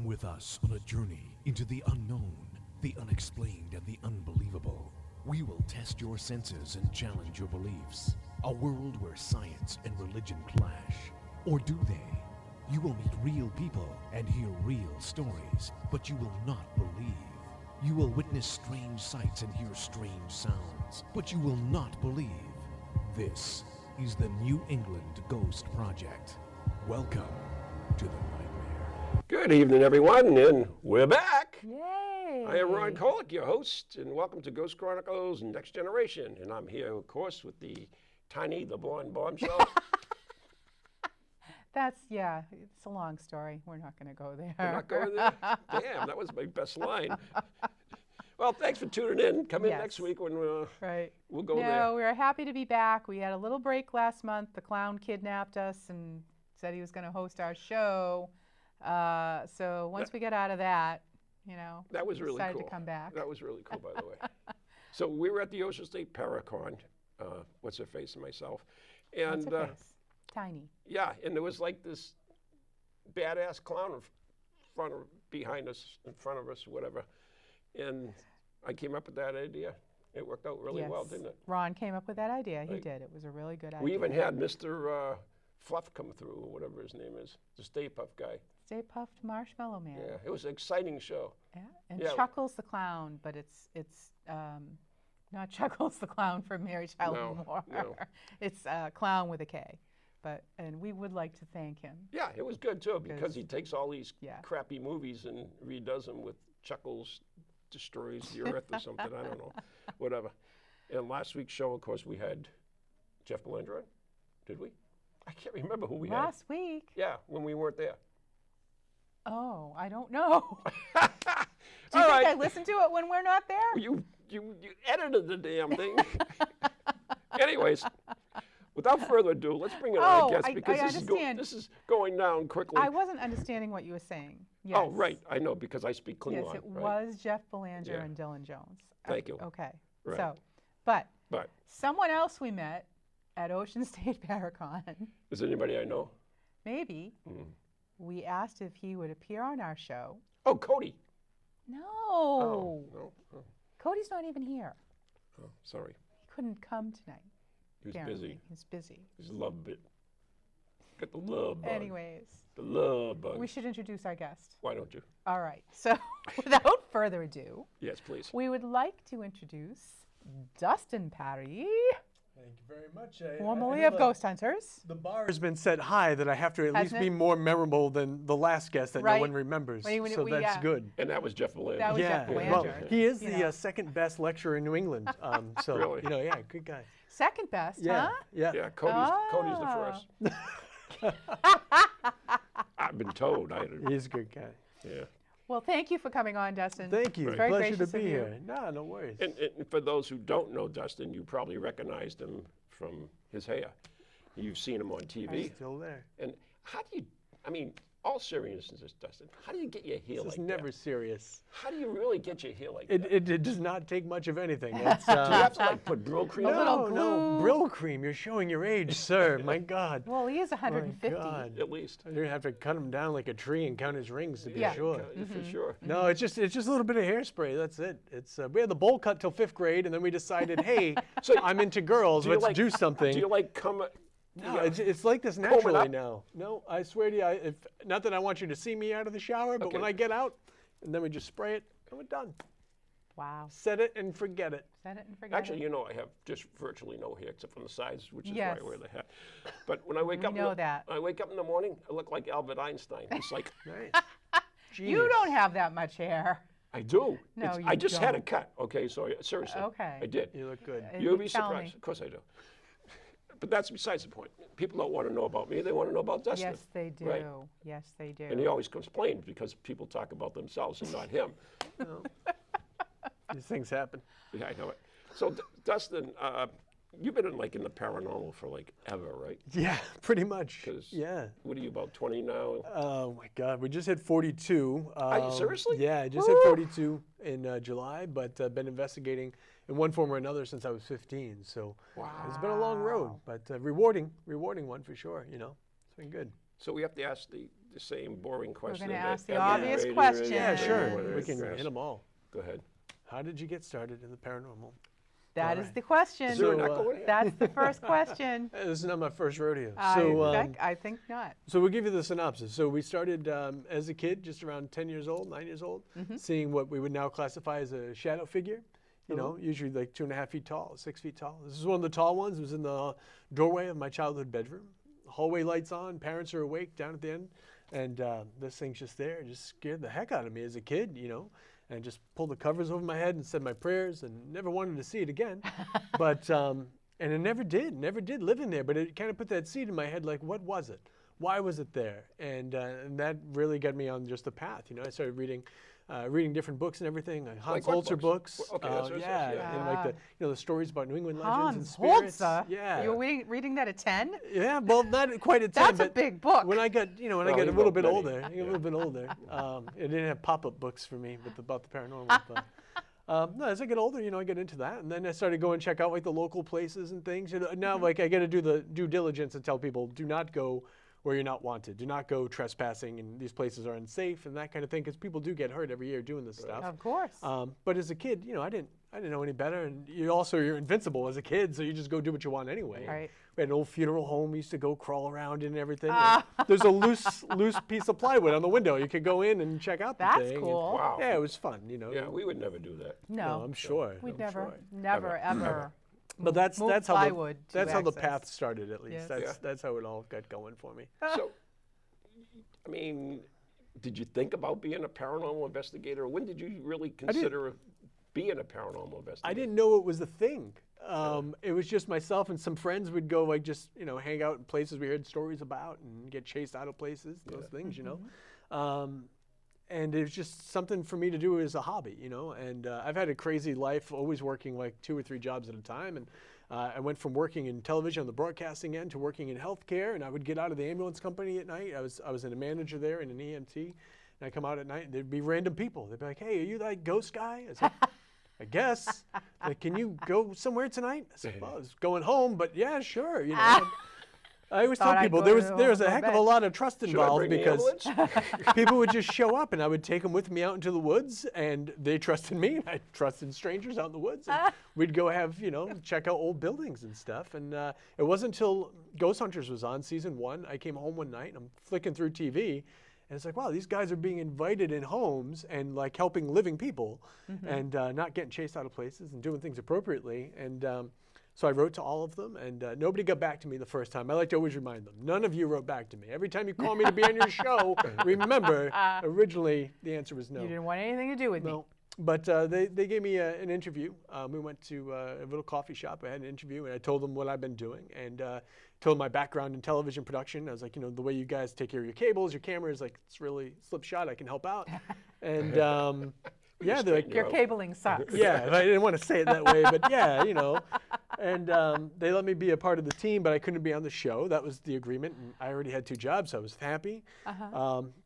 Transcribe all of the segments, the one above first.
Come with us on a journey into the unknown, the unexplained, and the unbelievable. We will test your senses and challenge your beliefs. A world where science and religion clash. Or do they? You will meet real people and hear real stories, but you will not believe. You will witness strange sights and hear strange sounds, but you will not believe. This is the New England Ghost Project. Welcome to the nightmare. Good evening, everyone, and we're back. Yay! I am Ron Kolek, your host, and welcome to Ghost Chronicles Next Generation. And I'm here, of course, with the tiny, the blonde Bombshell. It's a long story. We're not going to go there. We're not going there? Damn, that was my best line. Well, thanks for tuning in. Come in next week when we'll go there. No, we're happy to be back. We had a little break last month. The clown kidnapped us and said he was going to host our show. So once we get out of that, that was really decided cool. to come back. That was really cool, by the way. So we were at the Ocean State Paracon, what's her face and myself. And What's her face? Tiny. Yeah, and there was like this badass clown behind us, in front of us, whatever. And I came up with that idea. It worked out really well, didn't it? Ron came up with that idea. He did. It was a really good idea. We even had Mr. Fluff come through, or whatever his name is, the Stay Puft guy. Stay Puft Marshmallow Man. Yeah, it was an exciting show. Yeah, and Chuckles the Clown, but it's not Chuckles the Clown from Mary Tyler Moore. No. It's Clown with a K. And we would like to thank him. Yeah, it was good too, because he takes all these crappy movies and redoes them with Chuckles Destroys the Earth or something, I don't know, whatever. And last week's show, of course, we had Jeff Belanger on, did we? I can't remember who we had. Last week? Yeah, when we weren't there. Oh, I don't know. Do you All think right. I listen to it when we're not there? You edited the damn thing. Anyways, without further ado, let's bring in our guest, because this is going down quickly. I wasn't understanding what you were saying. Yes. Oh, right. I know, because I speak Klingon. Yes, it was Jeff Belanger and Dylan Jones. Thank you. Okay. Right. So, but But someone else we met at Ocean State Paracon, is anybody I know? maybe, we asked if he would appear on our show. Oh, Cody. No. Oh, no. Oh, Cody's not even here. sorry. He couldn't come tonight. He was apparently. busy. He's busy. He's a love bit. Got the love bug. Anyways, The love bug. we should introduce our guest. Why don't you? All right. So without further ado, Yes, please. we would like to introduce Dustin Pari, Thank you very much. formerly of Ghosthunters. The bar has been set high that I have to at least Hasn't be it? more memorable than the last guest that no Right. one remembers. When So that's good. And that was Jeff Belanger. That was Yeah, Jeff well, Belanger. he is You the know. second best lecturer in New England. So, Really? Good guy. Second best, Yeah, huh? yeah. Yeah, Cody's the Ah. first. I've been told. He's a good guy. Yeah. Well, thank you for coming on, Dustin. Thank you. It's very Pleasure to gracious of be you. here. No worries. And for those who don't know Dustin, you probably recognized him from his hair. You've seen him on TV. He's still there. And how do you, all seriousness, Dustin, how do you get your hair This like is never that? serious. How do you really get your hair like that? It does not take much of anything. It's, Do you have to put Brill cream on? little no, glue. Brill cream. You're showing your age, sir. My God. Well, he is 150. My God. At least. You're gonna have to cut him down like a tree and count his rings to be Yeah. sure. For sure. No, it's just a little bit of hairspray. That's it. It's we had the bowl cut till 5th grade, and then we decided, hey, I'm into girls. Let's do something. Do you like come? No, it's like this naturally now. No, I swear to you, not that I want you to see me out of the shower, but when I get out, and then we just spray it, and we're done. Wow. Set it and forget it. Set it and forget Actually, it. I have just virtually no hair except from the sides, which is Yes. why I wear the hat. But when I wake up, I wake up in the morning, I look like Albert Einstein. It's like Nice. You don't have that much hair. I do. No, you I just had a don't. cut. Okay, so seriously, Okay. I did. You look good. You'll be Tell surprised. me. Of course I do. But that's besides the point. People don't want to know about me. They want to know about Dustin. Yes, they do. Right. Yes, they do. And he always complains because people talk about themselves and not him. These things happen. Yeah, I know it. So, Dustin, you've been in the paranormal for ever, right? Yeah, pretty much. 'Cause Yeah. What are you, about 20 now? Oh my God, we just hit 42. Seriously? Yeah, I just hit 42 in July, but been investigating in one form or another since I was 15. So it's been a long road, but rewarding one for sure. It's been good. So we have to ask the same boring question. We're going to ask the every obvious radio question. Yeah, sure. whether We it's can grass. hit them all. Go ahead. How did you get started in the paranormal? That All is right. the question. So, That's the first question. This is not my first rodeo. I think not. So we'll give you the synopsis. So we started as a kid, just around 10 years old, 9 years old, seeing what we would now classify as a shadow figure. You know, usually like 2.5 feet tall, 6 feet tall. This is one of the tall ones. It was in the doorway of my childhood bedroom. Hallway lights on, parents are awake down at the end. And this thing's just there. It just scared the heck out of me as a kid, you know. And just pulled the covers over my head and said my prayers and never wanted to see it again. But, and it never did live in there. But it kind of put that seed in my head, like, what was it? Why was it there? And that really got me on just the path. You know, I started reading different books and everything, like Hans Like what Holzer books? books. Okay, that's what it says, yeah. And like the stories about New England legends and Hans spirits. Holzer? Yeah. You were reading that at 10? Yeah, well, not quite at 10. That's a but big book. When I got, I Well, got he a little wrote bit many. older, it didn't have pop-up books for me about the paranormal. But no, as I get older, I get into that, and then I started going check out like the local places and things. Now, like I got to do the due diligence and tell people, do not go where you're not wanted. Do not go trespassing, and these places are unsafe and that kind of thing, because people do get hurt every year doing this stuff. Of course. But as a kid, I didn't know any better, and you're invincible as a kid, so you just go do what you want anyway. Right. We had an old funeral home. We used to go crawl around in and everything. And there's a loose piece of plywood on the window. You could go in and check out the That's thing. cool. Wow. Yeah, it was fun. Yeah, we would never do that. No. I'm sure. We'd I'm never, sure. never, ever. But that's move how plywood to that's how the access. path started. At least Yes. that's how it all got going for me. So, I mean, did you think about being a paranormal investigator? When did you really consider being a paranormal investigator? I didn't know it was a thing. It was just myself and some friends would go like just hang out in places we heard stories about and get chased out of places, those things, and it was just something for me to do as a hobby, And I've had a crazy life, always working like 2 or 3 jobs at a time, and I went from working in television on the broadcasting end to working in healthcare, and I would get out of the ambulance company at night. I was a manager there in an EMT, and I come out at night, and there'd be random people. They'd be like, "Hey, are you that ghost guy?" I said, I guess. Like, can you go somewhere tonight? I said, well, I was going home, but yeah, sure. I always tell Thought I'd people go there was to a heck of a bed. lot of trust Should I involved bring the because ambulance? people would just show up and I would take them with me out into the woods and they trusted me and I trusted strangers out in the woods. And we'd go have, check out old buildings and stuff. And it wasn't until Ghosthunters was on season 1, I came home one night and I'm flicking through TV. And it's like, wow, these guys are being invited in homes and like helping living people and not getting chased out of places and doing things appropriately. And so I wrote to all of them and nobody got back to me the first time. I like to always remind them, none of you wrote back to me. Every time you call me to be on your show, remember, originally the answer was no. You didn't want anything to do with me. No. But they gave me an interview. We went to a little coffee shop. I had an interview, and I told them what I've been doing, and told them my background in television production. I was like, the way you guys take care of your cables, your cameras, like it's really slipshod. I can help out. And yeah, they're like, Your cabling sucks. yeah, I didn't want to say it that way, but yeah, And they let me be a part of the team, but I couldn't be on the show. That was the agreement. And I already had 2 jobs, so I was happy.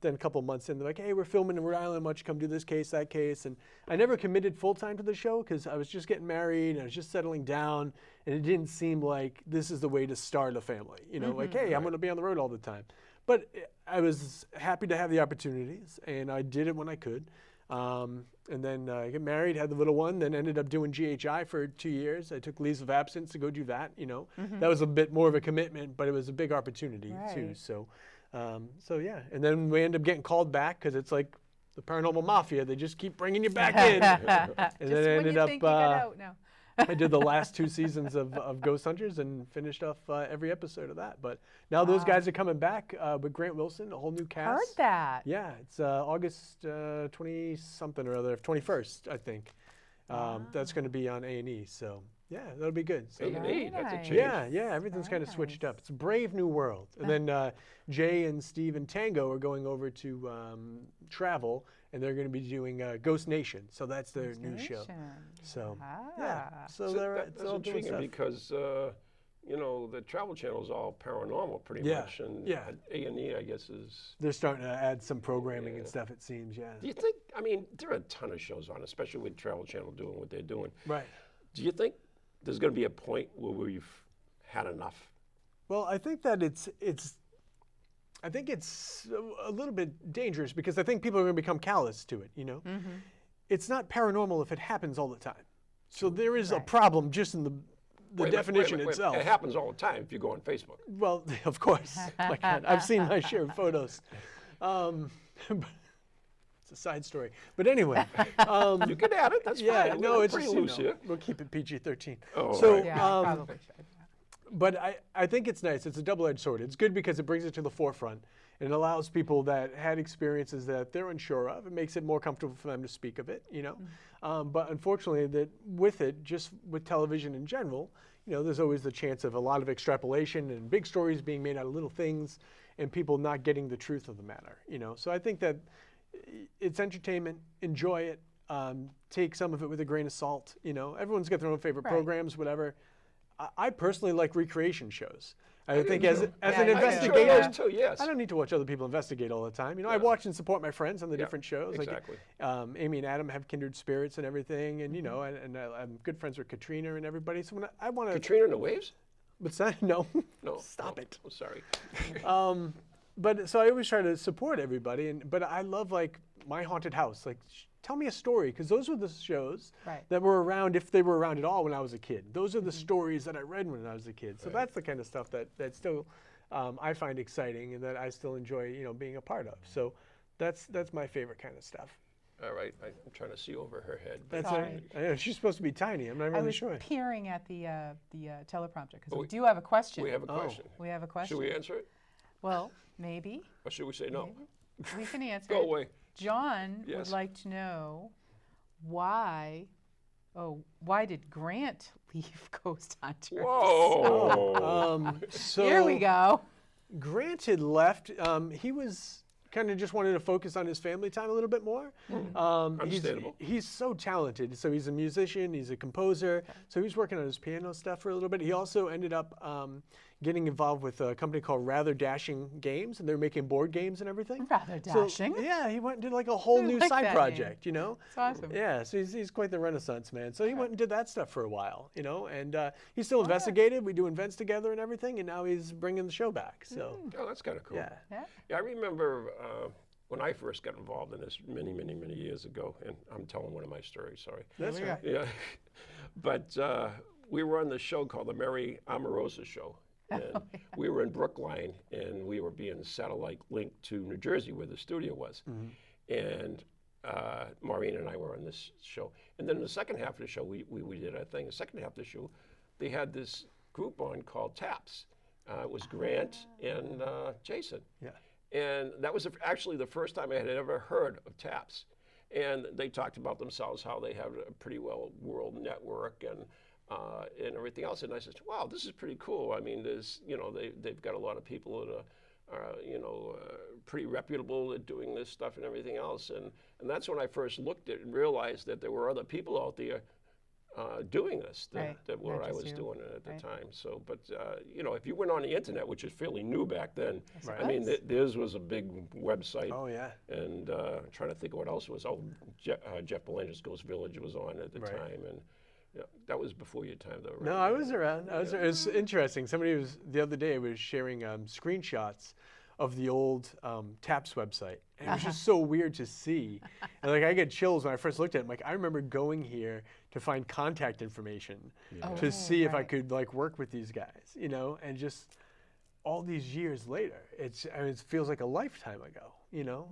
Then a couple of months in, they're like, hey, we're filming in Rhode Island. Why don't you come do this case, that case? And I never committed full-time to the show because I was just getting married and I was just settling down. And it didn't seem like this is the way to start a family. Like, hey, I'm going to be on the road all the time. But I was happy to have the opportunities, and I did it when I could. And then I got married, had the little one, then ended up doing GHI for 2 years. I took leaves of absence to go do that, That was a bit more of a commitment, but it was a big opportunity too. So yeah. And then we ended up getting called back because it's like the paranormal mafia. They just keep bringing you back in. And then I ended up, I did the last 2 seasons of Ghosthunters and finished off every episode of that. But now those guys are coming back with Grant Wilson, a whole new cast. Heard that. Yeah, it's August 20-something or other, 21st, I think. That's going to be on A&E. So yeah, that'll be good. So, A&E, that's a change. yeah, everything's kind of switched up. It's a brave new world. And then Jay and Steve and Tango are going over to travel, and they're going to be doing Ghost Nation. So that's their new show. So yeah, so that's intriguing because the Travel Channel is all paranormal pretty much, and A&E I guess is. They're starting to add some programming and stuff. It seems, yeah. Do you think? I mean, there are a ton of shows on, especially with Travel Channel doing what they're doing. Right. Do you think there's going to be a point where we've had enough? Well, I think that I think it's a little bit dangerous because I think people are going to become callous to it, you know? It's not paranormal if it happens all the time. So there is a problem just in the definition itself. It happens all the time if you go on Facebook. Well, of course. My God, I've seen my share of photos. It's a side story. But anyway. You can add it. That's fine. No, it's pretty just, loose here. We'll keep it PG-13. Oh, so, right. Yeah, probably should. But I think it's nice. It's a double-edged sword. It's good because it brings it to the forefront. And it allows people that had experiences that they're unsure of. It makes it more comfortable for them to speak of it, you know. But unfortunately, that with it, just with television in general, you know, there's always the chance of a lot of extrapolation and big stories being made out of little things and people not getting the truth of the matter, you know. So I think that it's entertainment. Enjoy it. Take some of it with a grain of salt, you know. Everyone's got their own favorite programs, whatever. I personally like recreation shows. I think as an investigator, too, yes. I don't need to watch other people investigate all the time. You know, I watch and support my friends on the different shows. Exactly. Like Amy and Adam have kindred spirits and everything, and you know, and I'm good friends with Katrina and everybody. So when I want to Katrina and the Waves? What's that? No. No. Stop it. Oh, sorry. But so I always try to support everybody, but I love like My Haunted House. Like, tell me a story, because those were the shows that were around, if they were around at all, when I was a kid. Those are the stories that I read when I was a kid. So that's the kind of stuff that still I find exciting and that I still enjoy, you know, being a part of. So that's my favorite kind of stuff. All right, I'm trying to see over her head. That's she's supposed to be tiny. I'm not really sure. I was peering at the teleprompter because we do have a question. We have a question. We have a question. Should we answer it? Well, maybe. Or should we say no? Maybe. We can answer Go it. away. John would like to know why did Grant leave Ghosthunters? Whoa! So here we go. Grant had left. He was kind of just wanted to focus on his family time a little bit more. Understandable. He's so talented. So he's a musician, he's a composer. So he was working on his piano stuff for a little bit. He also ended up getting involved with a company called Rather Dashing Games, and they're making board games and everything. Rather Dashing? So, yeah, he went and did like a whole new side project, you know? That's awesome. Yeah, so he's quite the Renaissance man. So he went and did that stuff for a while, you know? And he still investigated. We do events together and everything, and now he's bringing the show back, so. Oh, that's kind of cool. Yeah. I remember when I first got involved in this many, many, many years ago, and I'm telling one of my stories, sorry. That's right. Yeah. But we were on this show called The Mary Omarosa Show. And we were in Brookline, and we were being satellite linked to New Jersey, where the studio was. And Maureen and I were on this show. And then in the second half of the show, we did our thing. The second half of the show, they had this group on called Taps. It was Grant and Jason. Yeah. And that was actually the first time I had ever heard of Taps. And they talked about themselves, how they have a pretty well world network and everything else. And I said, wow, this is pretty cool. I mean, there's, you know, they've got a lot of people that are you know, pretty reputable at doing this stuff and everything else. And that's when I first looked at it and realized that there were other people out there doing this that what I was doing at the time. So, but, you know, if you went on the internet, which is fairly new back then, I mean, theirs was a big website. Oh, yeah. And I'm trying to think of what else was. Oh, Jeff Belanger's Ghost Village was on at the time. And yeah, that was before your time, though, right? No, I was around. It was interesting. Somebody the other day was sharing screenshots of the old TAPS website. And it was just so weird to see. And like I get chills when I first looked at it. I'm like, I remember going here to find contact information to see if I could like work with these guys, you know, and just all these years later, it feels like a lifetime ago, you know.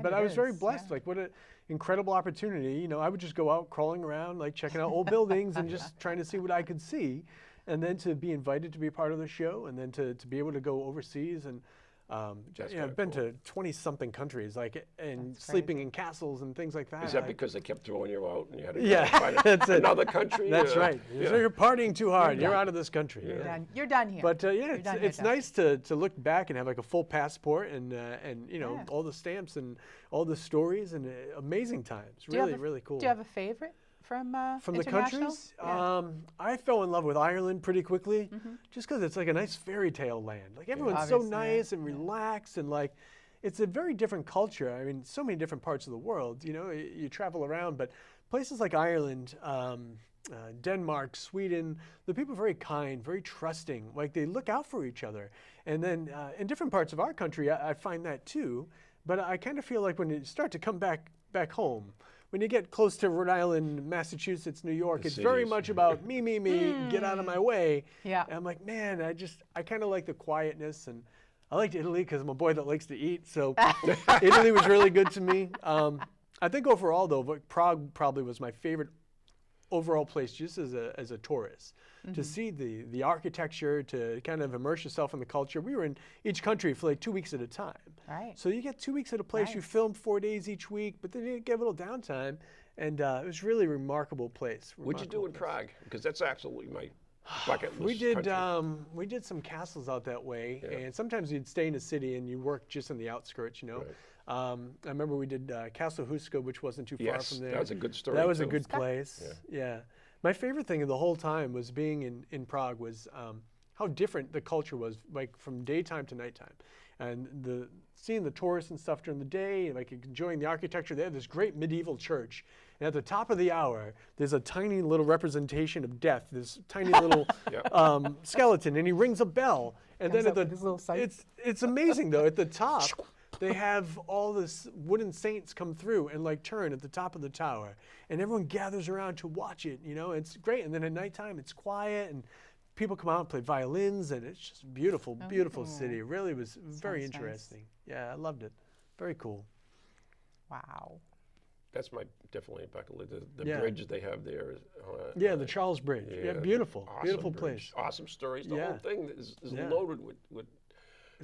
But I was very blessed. Like what an incredible opportunity. You know, I would just go out crawling around, like checking out old buildings and just trying to see what I could see. And then to be invited to be a part of the show, and then to be able to go overseas and you know, I've been to 20-something countries, like, and sleeping in castles and things like that. Is that because they kept throwing you out and you had to go find another country? That's right. So you're partying too hard. You're out of this country. You're done here. But yeah, it's nice to look back and have like a full passport and you know all the stamps and all the stories and amazing times. Really cool. Do you have a favorite from the countries? I fell in love with Ireland pretty quickly, just because it's like a nice fairy tale land. Like everyone's so nice and relaxed, and like it's a very different culture. I mean, so many different parts of the world. You know, you travel around, but places like Ireland, Denmark, Sweden, the people are very kind, very trusting. Like they look out for each other, And then in different parts of our country, I find that too. But I kind of feel like when you start to come back home, when you get close to Rhode Island, Massachusetts, New York, it's very much about me, get out of my way. Yeah. And I'm like, man, I kind of like the quietness, and I liked Italy because I'm a boy that likes to eat. So Italy was really good to me. I think overall, though, Prague probably was my favorite overall place just as a tourist. To see the architecture, to kind of immerse yourself in the culture. We were in each country for like 2 weeks at a time. Right. So you get 2 weeks at a place, you film 4 days each week, but then you get a little downtime. And it was really a remarkable place. What'd you do in Prague? Because that's absolutely my bucket list we did some castles out that way, and sometimes you'd stay in a city and you work just in the outskirts, you know. Right. I remember we did Castle Huska, which wasn't too far from there. That was a good story. That was a good place. Yeah. My favorite thing of the whole time was being in Prague was how different the culture was, like from daytime to nighttime. And seeing the tourists and stuff during the day, like enjoying the architecture. They have this great medieval church. And at the top of the hour, there's a tiny little representation of death, this tiny little skeleton, and he rings a bell. And then at it's amazing though, at the top, they have all this wooden saints come through and like turn at the top of the tower, and everyone gathers around to watch it. You know, it's great. And then at nighttime, it's quiet, and people come out and play violins, and it's just beautiful, beautiful city. It really was very interesting. Nice. Yeah, I loved it. Very cool. Wow. That's definitely a bucket list. The bridge they have there is. The Charles Bridge. Yeah, beautiful, awesome beautiful bridge. place. Awesome stories. The whole thing is loaded with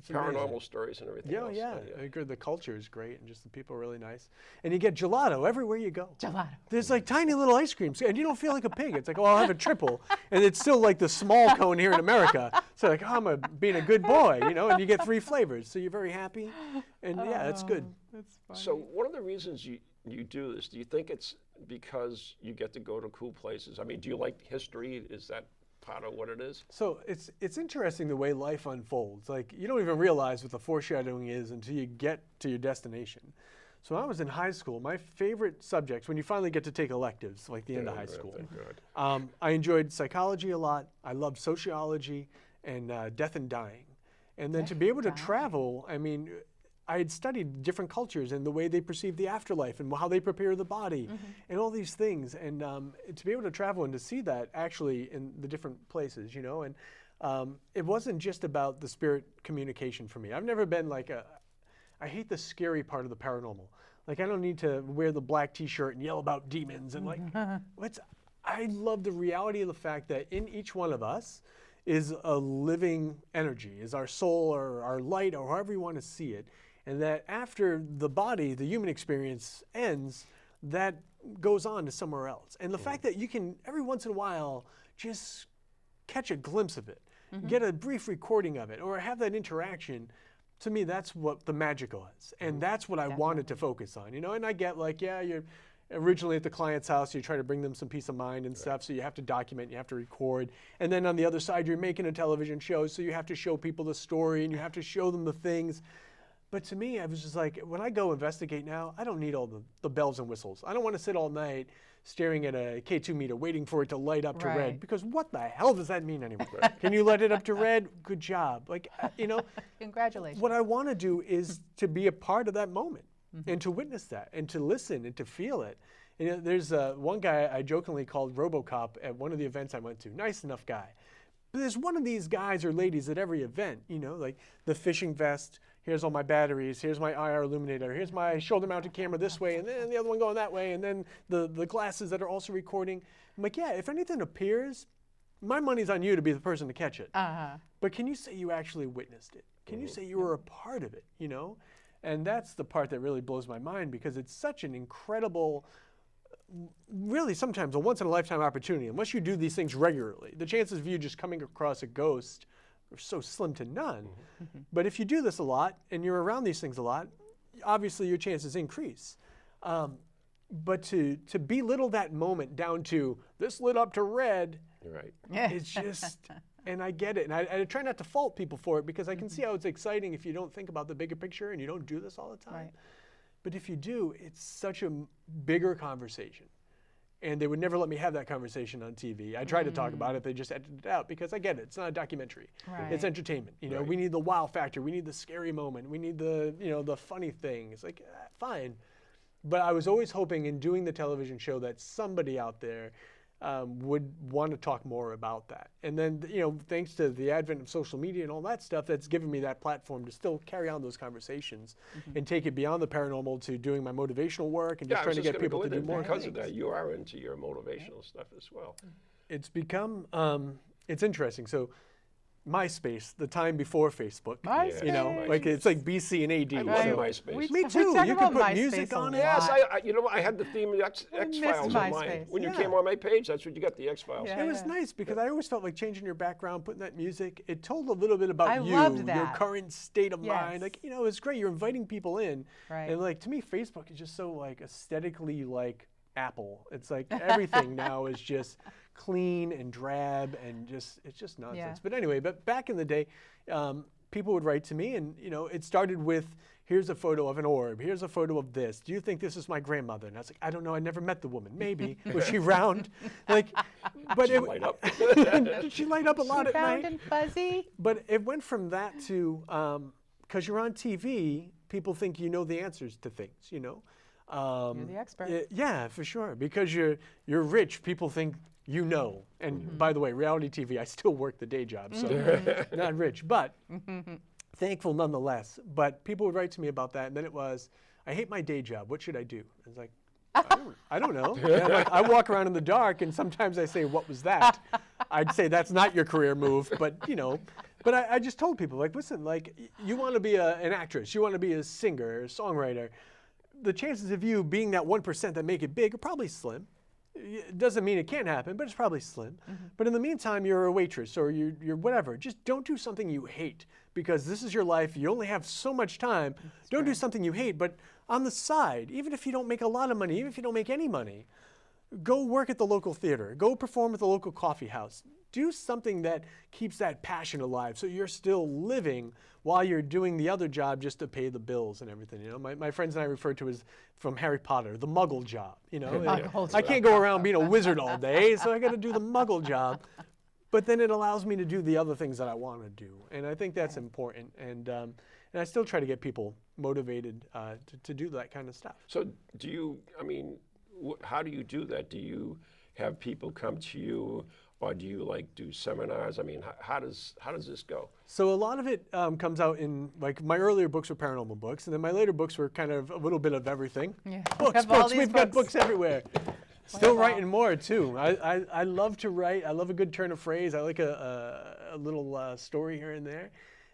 paranormal stories and everything else. I agree. The culture is great, and just the people are really nice. And you get gelato everywhere you go. Gelato. There's like tiny little ice creams, and you don't feel like a pig. It's like, oh, I'll have a triple, and it's still like the small cone here in America. So like, oh, I'm being a good boy, you know. And you get 3 flavors, so you're very happy. And yeah, it's good. That's funny. So one of the reasons you do this, do you think it's because you get to go to cool places? I mean, do you like history? Is that part of what it is? So it's interesting the way life unfolds. Like, you don't even realize what the foreshadowing is until you get to your destination. So when I was in high school, my favorite subjects, when you finally get to take electives, like the end of high school, I enjoyed psychology a lot. I loved sociology and death and dying. And then to be able to travel, I mean, I had studied different cultures and the way they perceive the afterlife and how they prepare the body and all these things. And to be able to travel and to see that actually in the different places, you know, and it wasn't just about the spirit communication for me. I've never been like I hate the scary part of the paranormal. Like, I don't need to wear the black t-shirt and yell about demons and like, I love the reality of the fact that in each one of us is a living energy, is our soul or our light or however you want to see it. And that after the body, the human experience ends, that goes on to somewhere else. And the fact that you can, every once in a while, just catch a glimpse of it, get a brief recording of it, or have that interaction, to me, that's what the magic was. And that's what I wanted to focus on, you know? And I get like, you're originally at the client's house, you try to bring them some peace of mind and stuff, so you have to document, you have to record. And then on the other side, you're making a television show, so you have to show people the story, and you have to show them the things. But to me, I was just like, when I go investigate now, I don't need all the bells and whistles. I don't want to sit all night staring at a K2 meter waiting for it to light up to red, because what the hell does that mean anymore? Can you light it up to red? Good job. Like, you know. Congratulations. What I want to do is to be a part of that moment and to witness that and to listen and to feel it. And, you know, there's one guy I jokingly called RoboCop at one of the events I went to. Nice enough guy. But there's one of these guys or ladies at every event, you know, like the fishing vest, here's all my batteries, here's my IR illuminator, here's my shoulder-mounted camera this way, and then the other one going that way, and then the glasses that are also recording. I'm like, yeah, if anything appears, my money's on you to be the person to catch it. But can you say you actually witnessed it? Can you say you were a part of it, you know? And that's the part that really blows my mind, because it's such an incredible, really sometimes a once-in-a-lifetime opportunity. Unless you do these things regularly, the chances of you just coming across a ghost are so slim to none. But if you do this a lot and you're around these things a lot, obviously your chances increase. But to belittle that moment down to this lit up to red, it's just, and I get it. And I try not to fault people for it, because I can see how it's exciting if you don't think about the bigger picture and you don't do this all the time. But if you do, it's such a bigger conversation. and they would never let me have that conversation on TV. I tried to talk about it, they just edited it out because I get it. It's not a documentary. Right. It's entertainment. You know, we need the wow factor. We need the scary moment. We need the, you know, the funny thing. It's like, fine. But I was always hoping in doing the television show that somebody out there would want to talk more about that. And then, you know, thanks to the advent of social media and all that stuff, that's given me that platform to still carry on those conversations and take it beyond the paranormal to doing my motivational work and just trying to get people to do more because things. of that, you are into your motivational stuff as well. It's become, it's interesting. So MySpace, the time before Facebook. MySpace. You know, like it's like BC and AD. I love so. MySpace. Me too. You can put music on it. Yes, you know, I had the theme of X-Files on mine. When you came on my page, that's what you got, the X-Files. It was nice because I always felt like changing your background, putting that music, it told a little bit about you, your current state of mind. Like, you know, it's great. You're inviting people in. Right. And like, to me, Facebook is just so like aesthetically like Apple. It's like everything now is just clean and drab and just, it's just nonsense. But anyway, but back in the day, people would write to me and, you know, it started with, here's a photo of an orb. Here's a photo of this. Do you think this is my grandmother? And I was like, I don't know. I never met the woman. Maybe. Was she round? Like, but she light up. Did she light up a lot at night? Round and fuzzy. But it went from that to, because you're on TV, people think you know the answers to things, you know. You're the expert. Yeah, for sure. Because you're rich, people think you know. And by the way, reality TV, I still work the day job, so not rich, but thankful nonetheless. But people would write to me about that, and then it was, I hate my day job. What should I do? I was like, I don't know. Like, I walk around in the dark, and sometimes I say, what was that? I'd say that's not your career move, but you know. But I just told people, like, listen, like, you want to be an actress, you want to be a singer, a songwriter. The chances of you being that 1% that make it big are probably slim. It doesn't mean it can't happen, but it's probably slim. But in the meantime, you're a waitress or you're whatever. Just don't do something you hate because this is your life. You only have so much time. Don't do something you hate, but on the side, even if you don't make a lot of money, even if you don't make any money, go work at the local theater. Go perform at the local coffee house. Do something that keeps that passion alive so you're still living while you're doing the other job just to pay the bills and everything. You know, my friends and I refer to as, from Harry Potter, the muggle job. You know, I can't go around being a wizard all day, so I got to do the muggle job. But then it allows me to do the other things that I want to do. And I think that's important. And I still try to get people motivated to do that kind of stuff. So do you, I mean, how do you do that? Do you have people come to you, or do you like do seminars? I mean, how does this go? So a lot of it comes out in, like, my earlier books were paranormal books, and then my later books were kind of a little bit of everything. Yeah. Books. We've got books everywhere. Still writing more too. I love to write. I love a good turn of phrase. I like a little story here and there,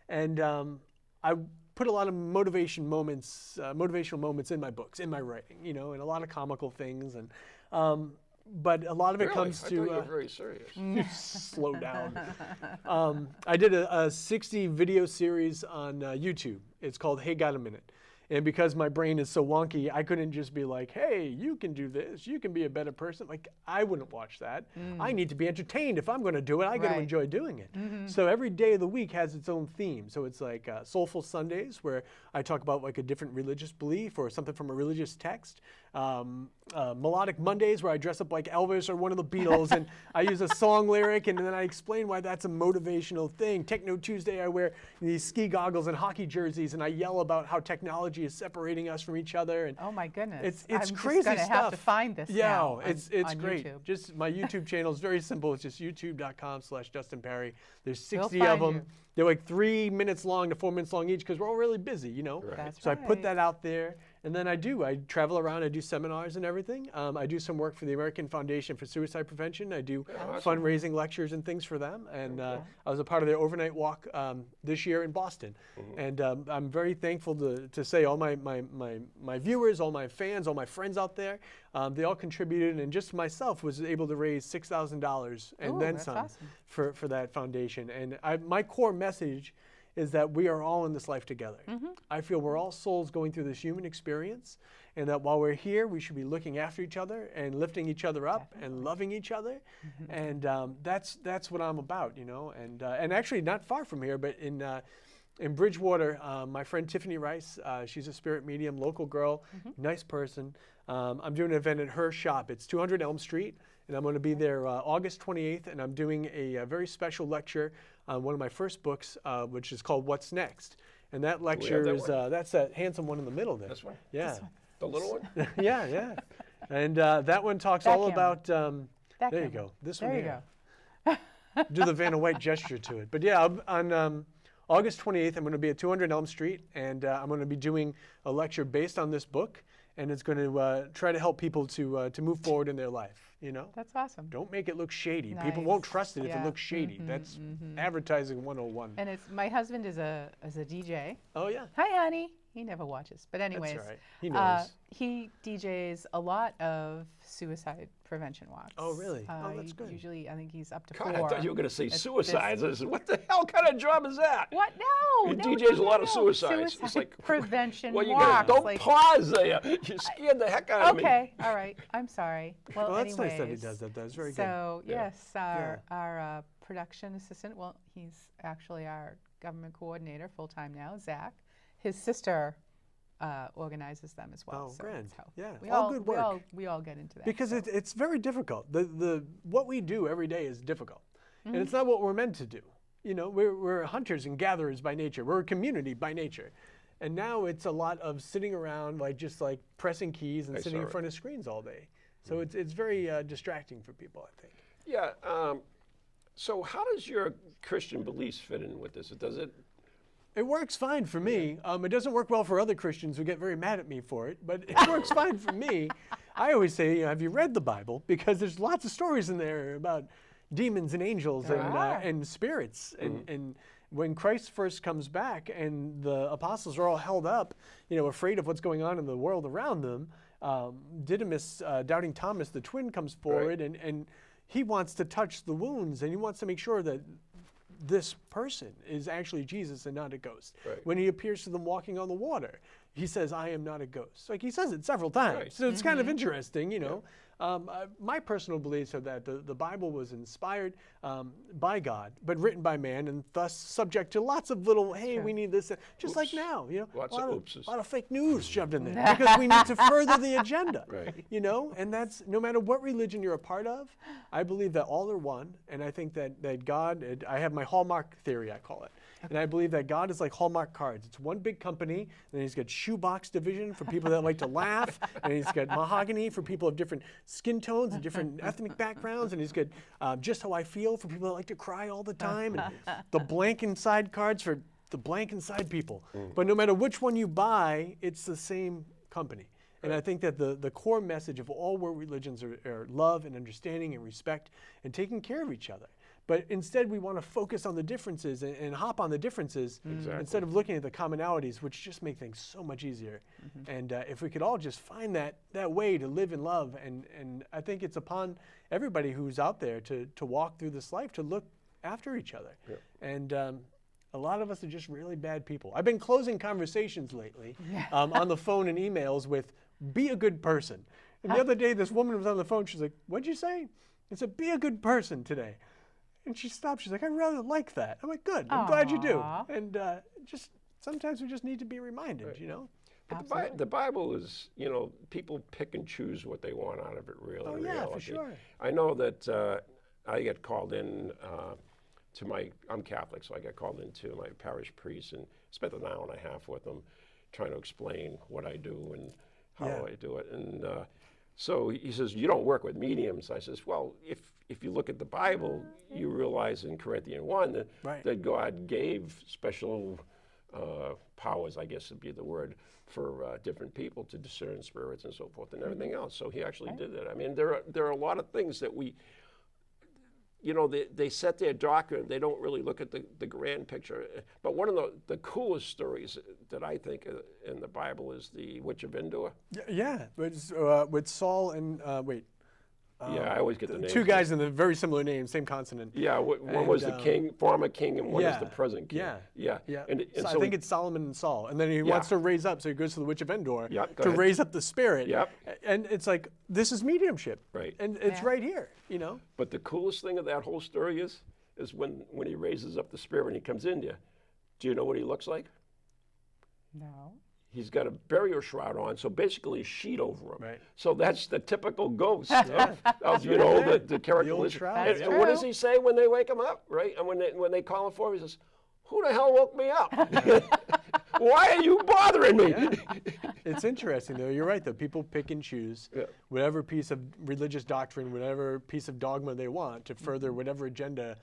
and I put a lot of motivational moments in my books, in my writing. You know, and a lot of comical things and. But a lot of it comes to. I thought you were very serious. Slow down. I did a 60 video series on YouTube. It's called Hey, Got a Minute? And because my brain is so wonky, I couldn't just be like, hey, you can do this. You can be a better person. Like, I wouldn't watch that. I need to be entertained. If I'm going to do it, I got to enjoy doing it. So every day of the week has its own theme. So it's like Soulful Sundays, where I talk about like a different religious belief or something from a religious text. Melodic Mondays, where I dress up like Elvis or one of the Beatles, and I use a song lyric, and then I explain why that's a motivational thing. Techno Tuesday, I wear these ski goggles and hockey jerseys, and I yell about how technology is separating us from each other. And oh my goodness! It's I'm crazy just stuff. Have to find this. Now it's on great. YouTube. Just my YouTube channel is very simple. It's just youtube.com/Dustin Pari. There's 60 We'll of them. you. They're like 3 minutes long to 4 minutes long each because we're all really busy, you know. That's so right. I put that out there, and then I travel around. I do seminars and everything. I do some work for the American Foundation for Suicide Prevention. I do fundraising lectures and things for them, and I was a part of their overnight walk this year in Boston. And I'm very thankful to say all my viewers, all my fans, all my friends out there, they all contributed, and just myself was able to raise $6,000 and then some awesome. for that foundation. And my core message is that we are all in this life together. I feel we're all souls going through this human experience, and that while we're here, we should be looking after each other and lifting each other up and loving each other. And that's what I'm about, you know. And actually, not far from here, but in in Bridgewater, my friend Tiffany Rice, she's a spirit medium, local girl, nice person. I'm doing an event at her shop. It's 200 Elm Street, and I'm going to be there August 28th, and I'm doing a very special lecture on one of my first books, which is called What's Next. And that lecture is, that's that handsome one in the middle there. This one? Yeah. This one. The little one? Yeah, yeah. And that one talks all about, there camera. you go. This There one you here. go. Do the Vanna White gesture to it. But yeah, on August 28th, I'm going to be at 200 Elm Street, and I'm going to be doing a lecture based on this book, and it's going to try to help people to move forward in their life, you know? That's awesome. Don't make it look shady. People Nice. won't trust it if Yeah. it looks shady. That's advertising 101. And it's my husband is a DJ. Oh, yeah. Hi, honey. He never watches, but anyways, That's all right. He knows. He DJs a lot of suicide prevention walks. Oh, really? Oh, that's good. Usually, I think he's up to God, 4. I thought you were going to say It's suicides. I said, what the hell kind of job is that? What? No. He no, DJs no, a lot no, of no. suicides. It's Suicide like prevention well, you walks. don't pause there. You scared the heck out of me. Okay. All right. I'm sorry. Well, Well, that's anyways, nice that he does that. That's very good. So Yeah. yes, our production assistant. Well, he's actually our government coordinator full time now, Zach. His sister organizes them as well. Oh, so grand. that's how Yeah, we all good work. We all get into that. Because so. it's very difficult. What we do every day is difficult. And it's not what we're meant to do. You know, we're hunters and gatherers by nature. We're a community by nature. And now it's a lot of sitting around, just pressing keys and sitting in front of screens all day. So it's very distracting for people, I think. Yeah. So how does your Christian beliefs fit in with this? It works fine for me. It doesn't work well for other Christians who get very mad at me for it, but it works fine for me. I always say, have you read the Bible? Because there's lots of stories in there about demons and angels and spirits. And when Christ first comes back and the apostles are all held up, afraid of what's going on in the world around them, Didymus, doubting Thomas, the twin, comes forward and he wants to touch the wounds, and he wants to make sure that this person is actually Jesus and not a ghost. Right. When he appears to them walking on the water, he says, I am not a ghost. He says it several times. Right. So it's kind of interesting, My personal beliefs are that the Bible was inspired by God, but written by man, and thus subject to lots of little, hey, we need this, just like now, Lots a of lot of fake news shoved in there because we need to further the agenda, Right. And that's no matter what religion you're a part of. I believe that all are one, and I think that God, I have my Hallmark theory, I call it. And I believe that God is like Hallmark cards. It's one big company, and he's got shoebox division for people that like to laugh, and he's got mahogany for people of different skin tones and different ethnic backgrounds, and he's got Just How I Feel for people that like to cry all the time, and the blank inside cards for the blank inside people. But no matter which one you buy, it's the same company. And I think that the core message of all world religions are love and understanding and respect and taking care of each other. But instead, we want to focus on the differences and hop on the differences instead of looking at the commonalities, which just make things so much easier. And if we could all just find that way to live in love, and I think it's upon everybody who's out there to walk through this life to look after each other. Yep. And a lot of us are just really bad people. I've been closing conversations lately on the phone and emails with, be a good person. And the other day, this woman was on the phone. She's like, what'd you say? I said, be a good person today. And she stopped. She's like, I really like that. I'm like, good. I'm glad you do. And just sometimes we just need to be reminded, But the Bible is, people pick and choose what they want out of it, really. Oh, in yeah, reality. for sure. I know that I get called in I'm Catholic, so I get called into my parish priest and spent an hour and a half with him trying to explain what I do and how I do it. And so he says, you don't work with mediums. I says, well, if you look at the Bible, you realize in Corinthians 1 that God gave special powers, I guess would be the word, for different people to discern spirits and so forth and everything else. So he actually did that. I mean, there are a lot of things that they set their doctrine. They don't really look at the grand picture. But one of the coolest stories that I think in the Bible is the Witch of Endor. Yeah, with Saul and, I always get the names. Two guys in the very similar names, same consonant. Yeah, one was the former king, and one is the present king. Yeah. And so so I think it's Solomon and Saul. And then he wants to raise up, so he goes to the Witch of Endor to raise up the spirit. Yep. And it's like, this is mediumship. Right. And it's right here, But the coolest thing of that whole story is when he raises up the spirit and he comes in there, Do you know what he looks like? No. He's got a burial shroud on, so basically a sheet over him. Right. So that's the typical ghost of you know, the character. The old shroud. And what does he say when they wake him up, right? And when they call him for him, he says, "Who the hell woke me up? Why are you bothering me?" Yeah. It's interesting, though. You're right, though. People pick and choose whatever piece of religious doctrine, whatever piece of dogma they want to further whatever agenda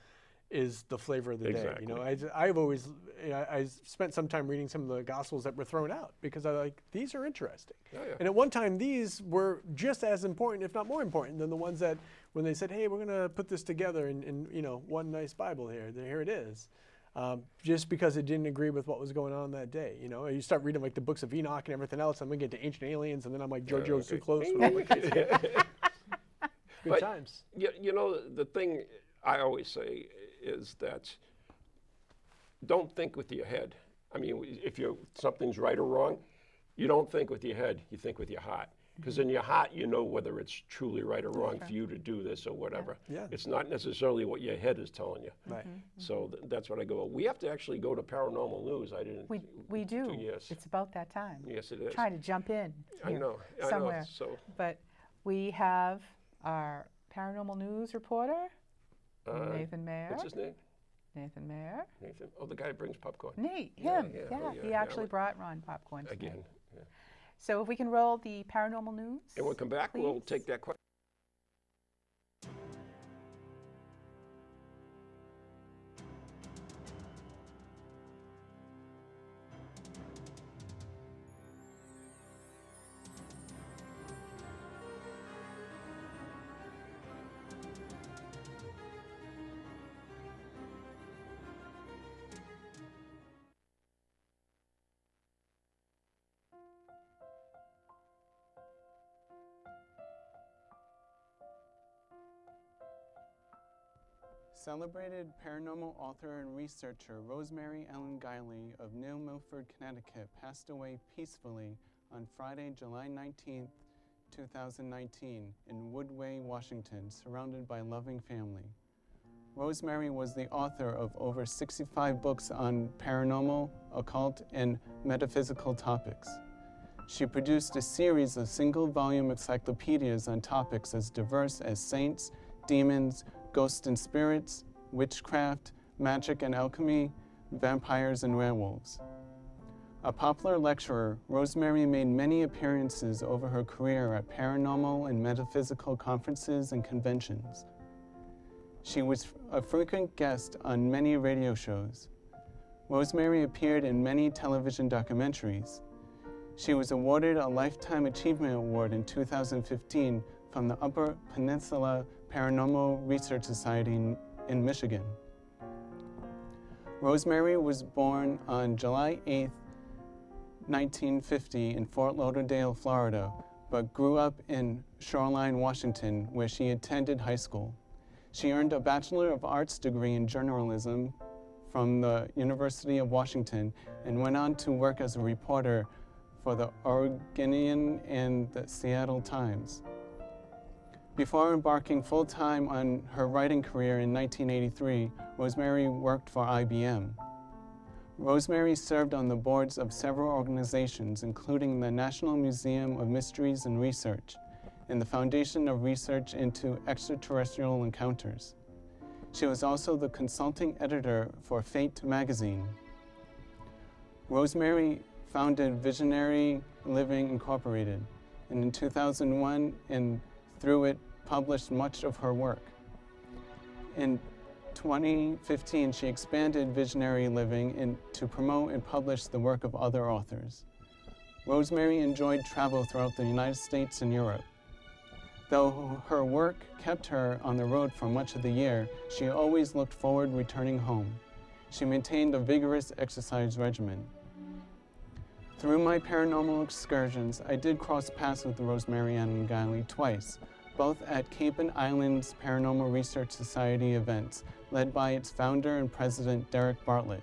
is the flavor of the day. You know, I've always, I spent some time reading some of the Gospels that were thrown out because I like, these are interesting. And at one time, these were just as important, if not more important, than the ones that when they said, hey, we're going to put this together in you know, one nice Bible here it is. Just because it didn't agree with what was going on that day. You know, you start reading like the books of Enoch and everything else, and we get to ancient aliens, and then I'm like, JoJo's too close. Good times. You know, the thing I always say is that don't think with your head. I mean, if something's right or wrong, you don't think with your head, you think with your heart. Because in your heart, you know whether it's truly right or wrong for you to do this or whatever. It's not necessarily what your head is telling you. Right. So that's what I go. We have to actually go to paranormal news. I didn't. We do. 2 years. It's about that time. Yes, it is. Trying to jump in. I know. Somewhere. So. But we have our paranormal news reporter, Nathan Mayer. What's his name? Nathan Mayer. Nathan. Oh, the guy who brings popcorn. Nate. Yeah, Him. oh, He actually brought Ron popcorn tonight. Again. Yeah. So if we can roll the paranormal news. And we'll come back. Please. We'll take that question. Celebrated paranormal author and researcher Rosemary Ellen Guiley of New Milford, Connecticut passed away peacefully on Friday, July 19, 2019 in Woodway, Washington, surrounded by a loving family. Rosemary was the author of over 65 books on paranormal, occult, and metaphysical topics. She produced a series of single-volume encyclopedias on topics as diverse as saints, demons, ghosts and spirits, witchcraft, magic and alchemy, vampires and werewolves. A popular lecturer, Rosemary made many appearances over her career at paranormal and metaphysical conferences and conventions. She was a frequent guest on many radio shows. Rosemary appeared in many television documentaries. She was awarded a Lifetime Achievement Award in 2015 from the Upper Peninsula Paranormal Research Society in Michigan. Rosemary was born on July 8, 1950 in Fort Lauderdale, Florida, but grew up in Shoreline, Washington, where she attended high school. She earned a Bachelor of Arts degree in journalism from the University of Washington and went on to work as a reporter for the Oregonian and the Seattle Times. Before embarking full-time on her writing career in 1983, Rosemary worked for IBM. Rosemary served on the boards of several organizations, including the National Museum of Mysteries and Research and the Foundation of Research into Extraterrestrial Encounters. She was also the consulting editor for Fate magazine. Rosemary founded Visionary Living Incorporated, and in 2001, and through it, published much of her work. In 2015, she expanded Visionary Living to promote and publish the work of other authors. Rosemary enjoyed travel throughout the United States and Europe. Though her work kept her on the road for much of the year, she always looked forward returning home. She maintained a vigorous exercise regimen. Through my paranormal excursions, I did cross paths with Rosemary Ann Guiley twice, both at Cape and Islands Paranormal Research Society events, led by its founder and president, Derek Bartlett.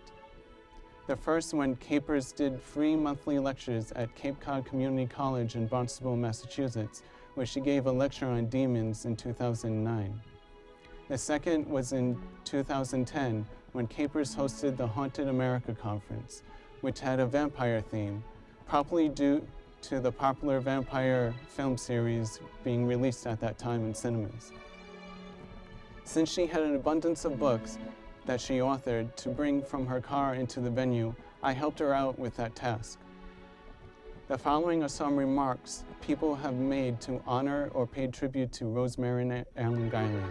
The first when Capers did free monthly lectures at Cape Cod Community College in Barnstable, Massachusetts, where she gave a lecture on demons in 2009. The second was in 2010 when Capers hosted the Haunted America Conference, which had a vampire theme, probably due to the popular vampire film series being released at that time in cinemas. Since she had an abundance of books that she authored to bring from her car into the venue, I helped her out with that task. The following are some remarks people have made to honor or pay tribute to Rosemary and Alan Guiley.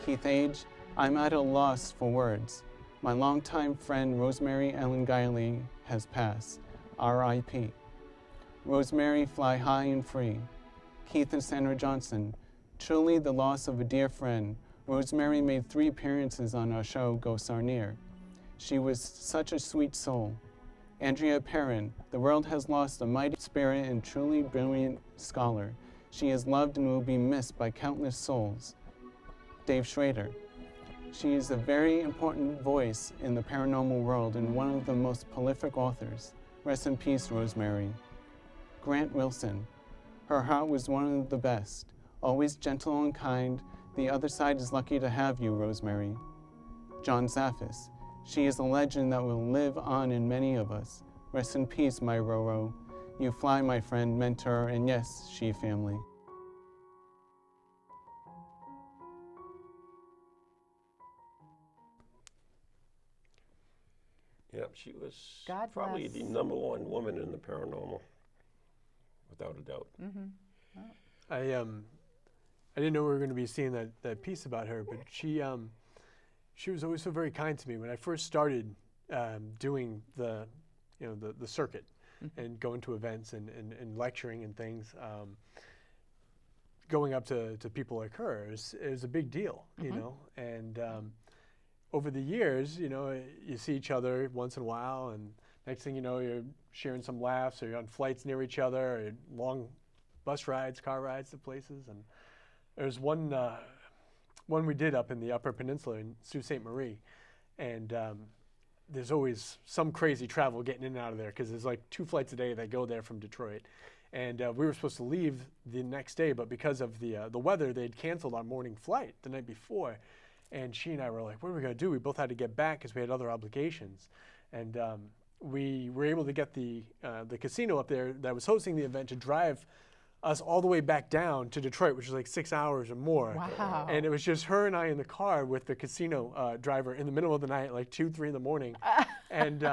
Keith Age, I'm at a loss for words. My longtime friend Rosemary Ellen Guiley has passed. R.I.P. Rosemary, fly high and free. Keith and Sandra Johnson, truly the loss of a dear friend. Rosemary made 3 appearances on our show, Ghosts Are Near. She was such a sweet soul. Andrea Perrin, the world has lost a mighty spirit and truly brilliant scholar. She is loved and will be missed by countless souls. Dave Schrader, she is a very important voice in the paranormal world and one of the most prolific authors. Rest in peace, Rosemary. Grant Wilson, her heart was one of the best, always gentle and kind. The other side is lucky to have you, Rosemary. John Zaffis, she is a legend that will live on in many of us. Rest in peace, my Roro. You fly, my friend, mentor, and yes, she family. Yeah, she was God probably bless. the #1 woman in the paranormal, without a doubt. I didn't know we were going to be seeing that piece about her, but she was always so very kind to me when I first started doing the circuit and going to events and lecturing and things. Going up to people like her is a big deal, you know. And over the years, you know, you see each other once in a while, and next thing you know, you're sharing some laughs, or you're on flights near each other, or long bus rides, car rides to places. And there's one we did up in the Upper Peninsula in Sault Ste. Marie, and there's always some crazy travel getting in and out of there because there's like 2 flights a day that go there from Detroit. And we were supposed to leave the next day, but because of the weather, they'd canceled our morning flight the night before. And she and I were like, what are we going to do? We both had to get back because we had other obligations. And we were able to get the casino up there that was hosting the event to drive us all the way back down to Detroit, which was like 6 hours or more. Wow. And it was just her and I in the car with the casino driver in the middle of the night, like 2, 3 in the morning. And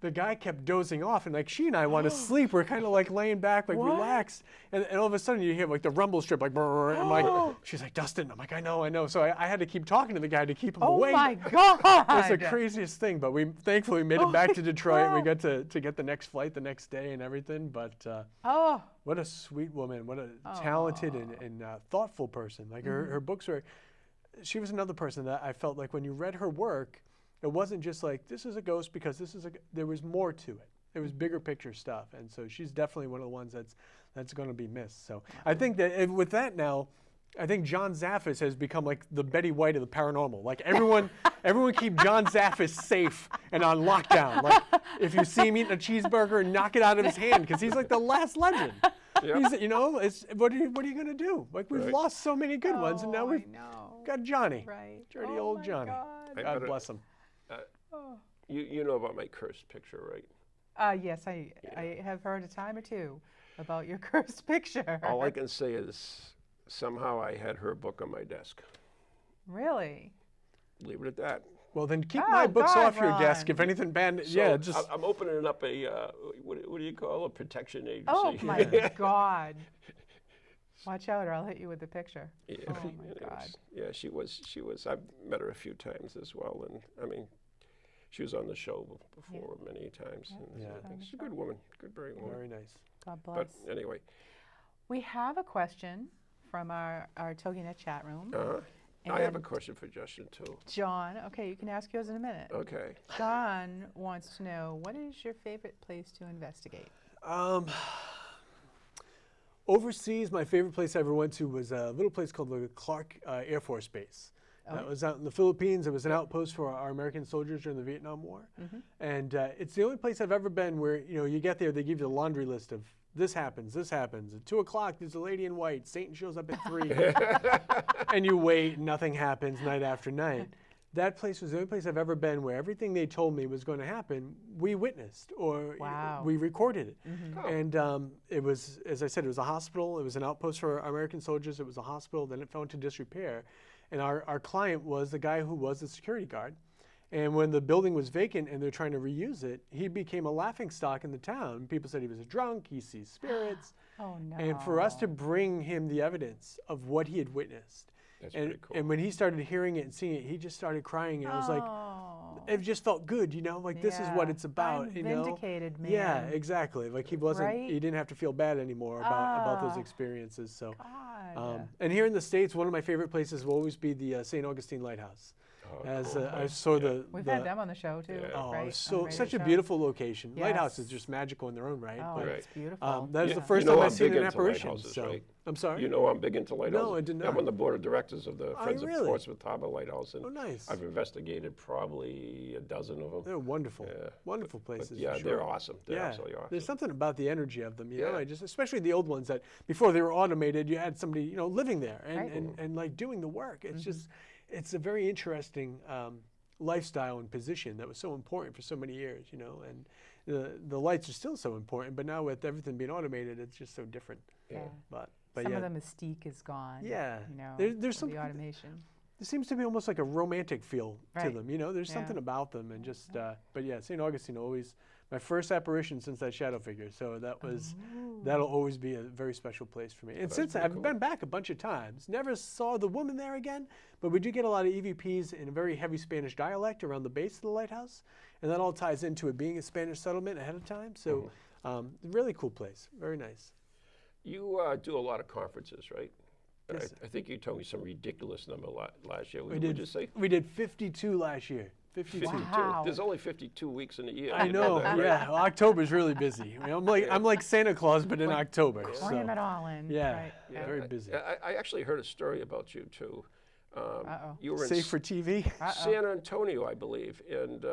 the guy kept dozing off, and like she and I want to sleep. We're kind of like laying back, like relaxed. And all of a sudden you hear like the rumble strip, like, brrr, and I'm like, she's like, Dustin. I'm like, I know. So I had to keep talking to the guy to keep him awake. Oh my God. It was the craziest thing, but we thankfully made it back to Detroit. We got to get the next flight the next day and everything. But what a sweet woman, what a talented and thoughtful person. Like her books were, she was another person that I felt like when you read her work, it wasn't just like, this is a ghost because there was more to it. There was bigger picture stuff. And so she's definitely one of the ones that's going to be missed. So I think that with that now, I think John Zaffis has become like the Betty White of the paranormal. Like everyone keep John Zaffis safe and on lockdown. Like if you see him eating a cheeseburger, knock it out of his hand because he's like the last legend. Yep. He's, you know, what are you going to do? Like we've lost so many good ones, and now we've got Johnny. Right. Dirty old Johnny. God bless him. You know about my cursed picture, right? Yes, I have heard a time or two about your cursed picture. All I can say is somehow I had her book on my desk. Really? Leave it at that. Well, then keep my books off your desk. If anything bad, So I'm opening up a, what do you call a protection agency? Oh my God. Watch out or I'll hit you with the picture. Yeah, oh my God. She was, I've met her a few times as well. And I mean, she was on the show before many times. Yeah. And she's a good woman, good, very woman. Very nice. God bless. But anyway. We have a question from our TogiNet chat room. I have a question for Justin, too. John, okay, you can ask yours in a minute. Okay. John wants to know, what is your favorite place to investigate? Overseas, my favorite place I ever went to was a little place called the Clark Air Force Base. It was out in the Philippines. It was an outpost for our American soldiers during the Vietnam War. And it's the only place I've ever been where, you know, you get there, they give you the laundry list of this happens. At 2 o'clock, there's a lady in white. Satan shows up at 3. And you wait, nothing happens night after night. that place was the only place I've ever been where everything they told me was going to happen, we witnessed or we recorded it. And it was, as I said, it was a hospital. It was an outpost for American soldiers. It was a hospital. Then it fell into disrepair. And our client was the guy who was the security guard. And when the building was vacant and they're trying to reuse it, he became a laughingstock in the town. People said he was a drunk, he sees spirits. Oh, no. And for us to bring him the evidence of what he had witnessed. That's pretty cool. And when he started hearing it and seeing it, he just started crying. And it was like, it just felt good, you know, like this is what it's about, you know. Vindicated, man. Yeah, exactly. Like he wasn't, he didn't have to feel bad anymore about those experiences. So, and here in the States, one of my favorite places will always be the St. Augustine Lighthouse. As I saw we've had them on the show too. Yeah. Oh, right? such a beautiful location. Yes. Lighthouse is just magical in their own right. Oh, But, it's beautiful. that was the first time I've seen an apparition. Right? I'm sorry? You know I'm big into lighthouses. No, I did not. I'm on the board of directors of the Friends of really? Portsmouth Harbor Lighthouse. And nice. I've investigated probably a dozen of them. They're wonderful, Yeah. wonderful places. But yeah, for sure. they're awesome. They're absolutely awesome. There's something about the energy of them, you know. Yeah. I just, especially the old ones that before they were automated, you had somebody, you know, living there and, Right. and like doing the work. It's just, it's a very interesting lifestyle and position that was so important for so many years, you know. And the lights are still so important, but now with everything being automated, it's just so different. Yeah. But Some yeah. of the mystique is gone. Yeah. You know, There's of some the automation. There seems to be almost like a romantic feel to Right. them, you know. There's Yeah. something about them, and just. But yeah, St. Augustine always my first apparition since that shadow figure. So that was that'll always be a very special place for me. And since I've been back a bunch of times, never saw the woman there again, but we do get a lot of EVPs in a very heavy Spanish dialect around the base of the lighthouse, and that all ties into it being a Spanish settlement ahead of time. So really cool place, very nice. You do a lot of conferences, right? Yes. I think you told me some ridiculous number last year. We What did you say? We did 52 last year. 52. Wow. There's only 52 weeks in a year. I You know, that, right? yeah. Well, October's really busy. I mean, I'm like Santa Claus, but in October. Cram So. it all in. Yeah, Right. Yeah, very busy. I actually heard a story about you too. You were in Safe for TV. San Antonio, I believe, and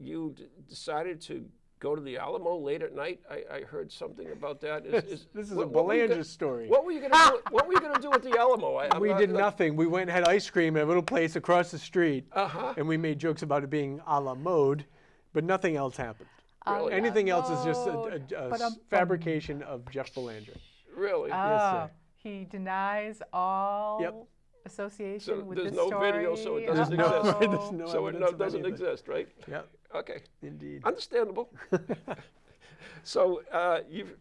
you decided to go to the Alamo late at night. I heard something about that. This is a Belanger story. What were you going to do? What were you going to do at the Alamo? We did nothing. We went and had ice cream at a little place across the street, and we made jokes about it being a la mode, but nothing else happened. Really? Anything else is just a fabrication of Jeff Belanger. Really? Yes, sir. He denies all association So with there's this no story. video, so it doesn't There's no- exist. there's no So it evidence of doesn't anything. exist, right? Yep, Okay. indeed. Understandable. So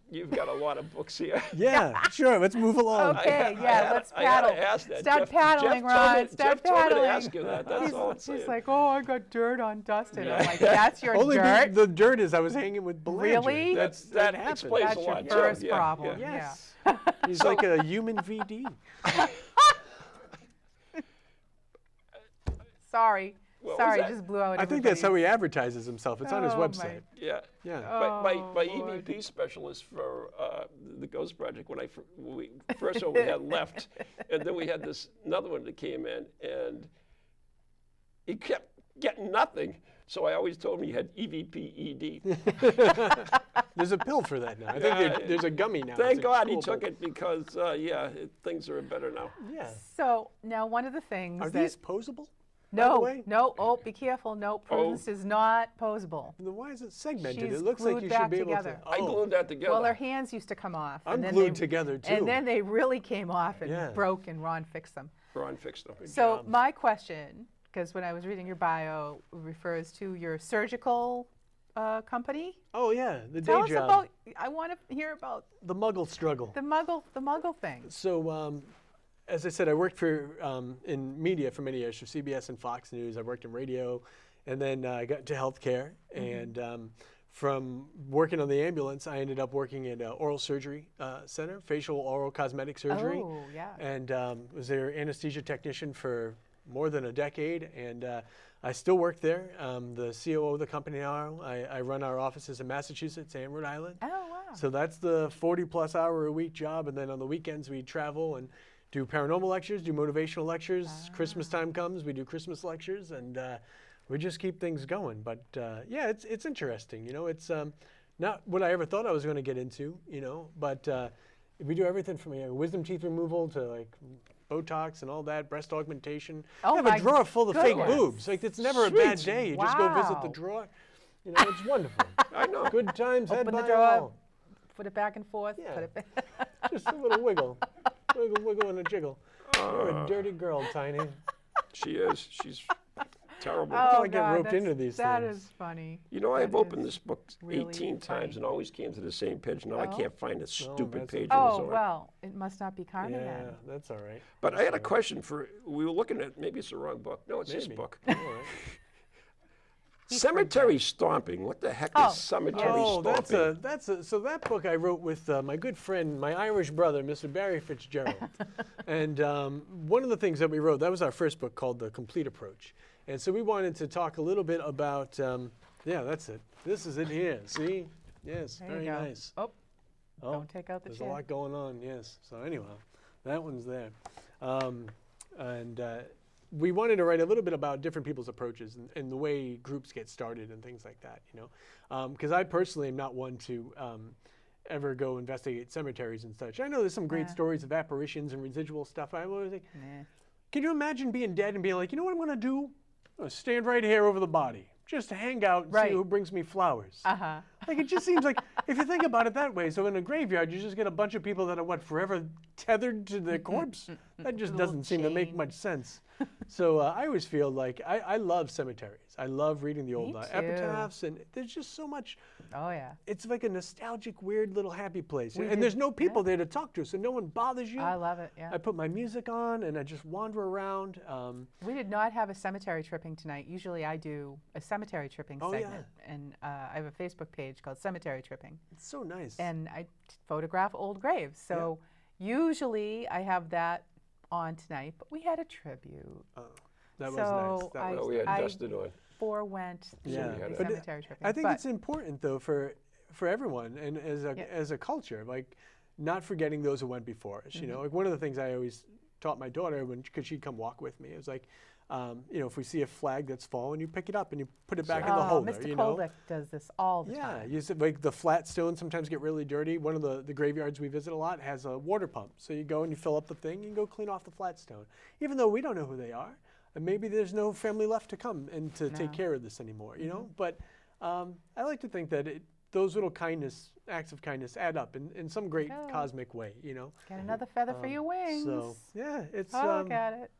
you've got a lot of books here. Yeah, sure. Let's move along. Okay, let's I had paddle. to ask that. Start paddling, Ron. Start Jeff told me paddling. to ask you that. That's all I'm saying. She's like, oh, I got dirt on Dustin. I'm like, that's your Only dirt? the dirt is I was hanging with Belanger. Really? that happened. explains That's a your lot. first yeah, problem. yeah. Yes. He's like a human VD. Sorry. What was Sorry, that? just blew out I think that's how everybody's- he advertises himself. It's on his Oh, my- website. Yeah. Yeah. My boy. EVP specialist for the Ghost Project, when first one we had left, and then we had another one that came in, and he kept getting nothing. So I always told him he had EVP-ED. There's a pill for that now. I think there's a gummy now. Thank It's a God he cool took pill. it because, things are better now. Yeah. So now one of the things Are that these posable? by the no, way? no, oh, be careful. No, Prudence is not posable. Then why is it segmented? She's it looks like glued you back should be able together. to. I glued that together. Well, her hands used to come off. I'm and then glued they, together too. And then they really came off and Yeah. broke, and Ron fixed them. Ron fixed them. So my question, because when I was reading your bio, refers to your surgical company. Oh yeah, the Tell day us job. about. I want to hear about The Muggle struggle. the Muggle thing. So, as I said, I worked for in media for many years, for CBS and Fox News. I worked in radio, and then I got into healthcare. And from working on the ambulance, I ended up working at an oral surgery center, facial oral cosmetic surgery. Oh, yeah. And was their anesthesia technician for more than a decade. And I still work there. The COO of the company now. I run our offices in Massachusetts and Rhode Island. Oh, wow. So that's the 40-plus hour a week job, and then on the weekends we travel and do paranormal lectures, do motivational lectures. Christmas time comes, we do Christmas lectures, and we just keep things going. But yeah, it's interesting. You know, it's not what I ever thought I was going to get into. You know, but we do everything from wisdom teeth removal to like Botox and all that, breast augmentation. Oh, I have a drawer full of fake goodness. boobs. Like, it's never a bad day. You just go visit the Wow. drawer. You know, it's wonderful. I know. Good times had Open the by drawer, all. put it back and forth. Yeah. Put it back. Just a little wiggle. Wiggle, wiggle, and a jiggle. You're a dirty girl, Tiny. She is. She's terrible. Oh, I get God, roped into these that things. is funny. You know, I've That opened is this book really 18 times funny. and always came to the same page. Now I Oh. can't find the stupid that's page. okay. it was Oh, on. well, it must not be Carmen Yeah, then. that's all right. But I had a question for, we were looking at, maybe it's the wrong book. No, it's this Maybe. book. All right. Cemetery Stomping. What the heck Oh, is cemetery Oh, stomping? so that book I wrote with my good friend, my Irish brother, Mr. Barry Fitzgerald. And one of the things that we wrote, that was our first book called The Complete Approach. And so we wanted to talk a little bit about, yeah, that's it. This is it here. See? Yes, There you very go. nice. Oh, Oh, don't take out the there's chair. a lot going on, yes. So anyhow, that one's there. We wanted to write a little bit about different people's approaches and the way groups get started and things like that, you know. Because I personally am not one to ever go investigate cemeteries and such. I know there's some great Yeah. stories of apparitions and residual stuff. I always think, Nah. can you imagine being dead and being like, you know what I'm going to do? I'm going to stand right here over the body. Just to hang out and Right. see who brings me flowers. Uh-huh. Like, it just seems like, if you think about it that way, so in a graveyard, you just get a bunch of people that are, forever tethered to their corpse? That just Little doesn't seem to make chain. much sense. So I always feel like, I love cemeteries. I love reading the old Me too. epitaphs, and there's just so much, Oh, yeah. it's like a nostalgic, weird little happy place. We And did- there's no people there to talk to, so no one bothers you. I love it, yeah. I put my music on, and I just wander around. We did not have a cemetery tripping tonight. Usually I do a cemetery tripping Oh, yeah. segment. And I have a Facebook page called Cemetery Tripping. It's so nice. And I photograph old graves. So usually I have that on tonight, but we had a tribute. That was so nice. That I- was Oh, we had I- Dustin on. Forewent Yeah. the But cemetery tripping. I think but it's important though for everyone and as a culture, like not forgetting those who went before us. You know, like one of the things I always taught my daughter because she'd come walk with me, it was like, you know, if we see a flag that's fallen, you pick it up and you put it back in the holder. Mr. You know. Kolek does this all the Yeah, time. you said like the flat stones sometimes get really dirty. One of the graveyards we visit a lot has a water pump. So you go and you fill up the thing, you can go clean off the flat stone. Even though we don't know who they are, and maybe there's no family left to come and to take No. care of this anymore, you know? But I like to think that those little acts of kindness add up in some great go. cosmic way, you know? Get another feather for your wings. So yeah, it's Oh, look at it.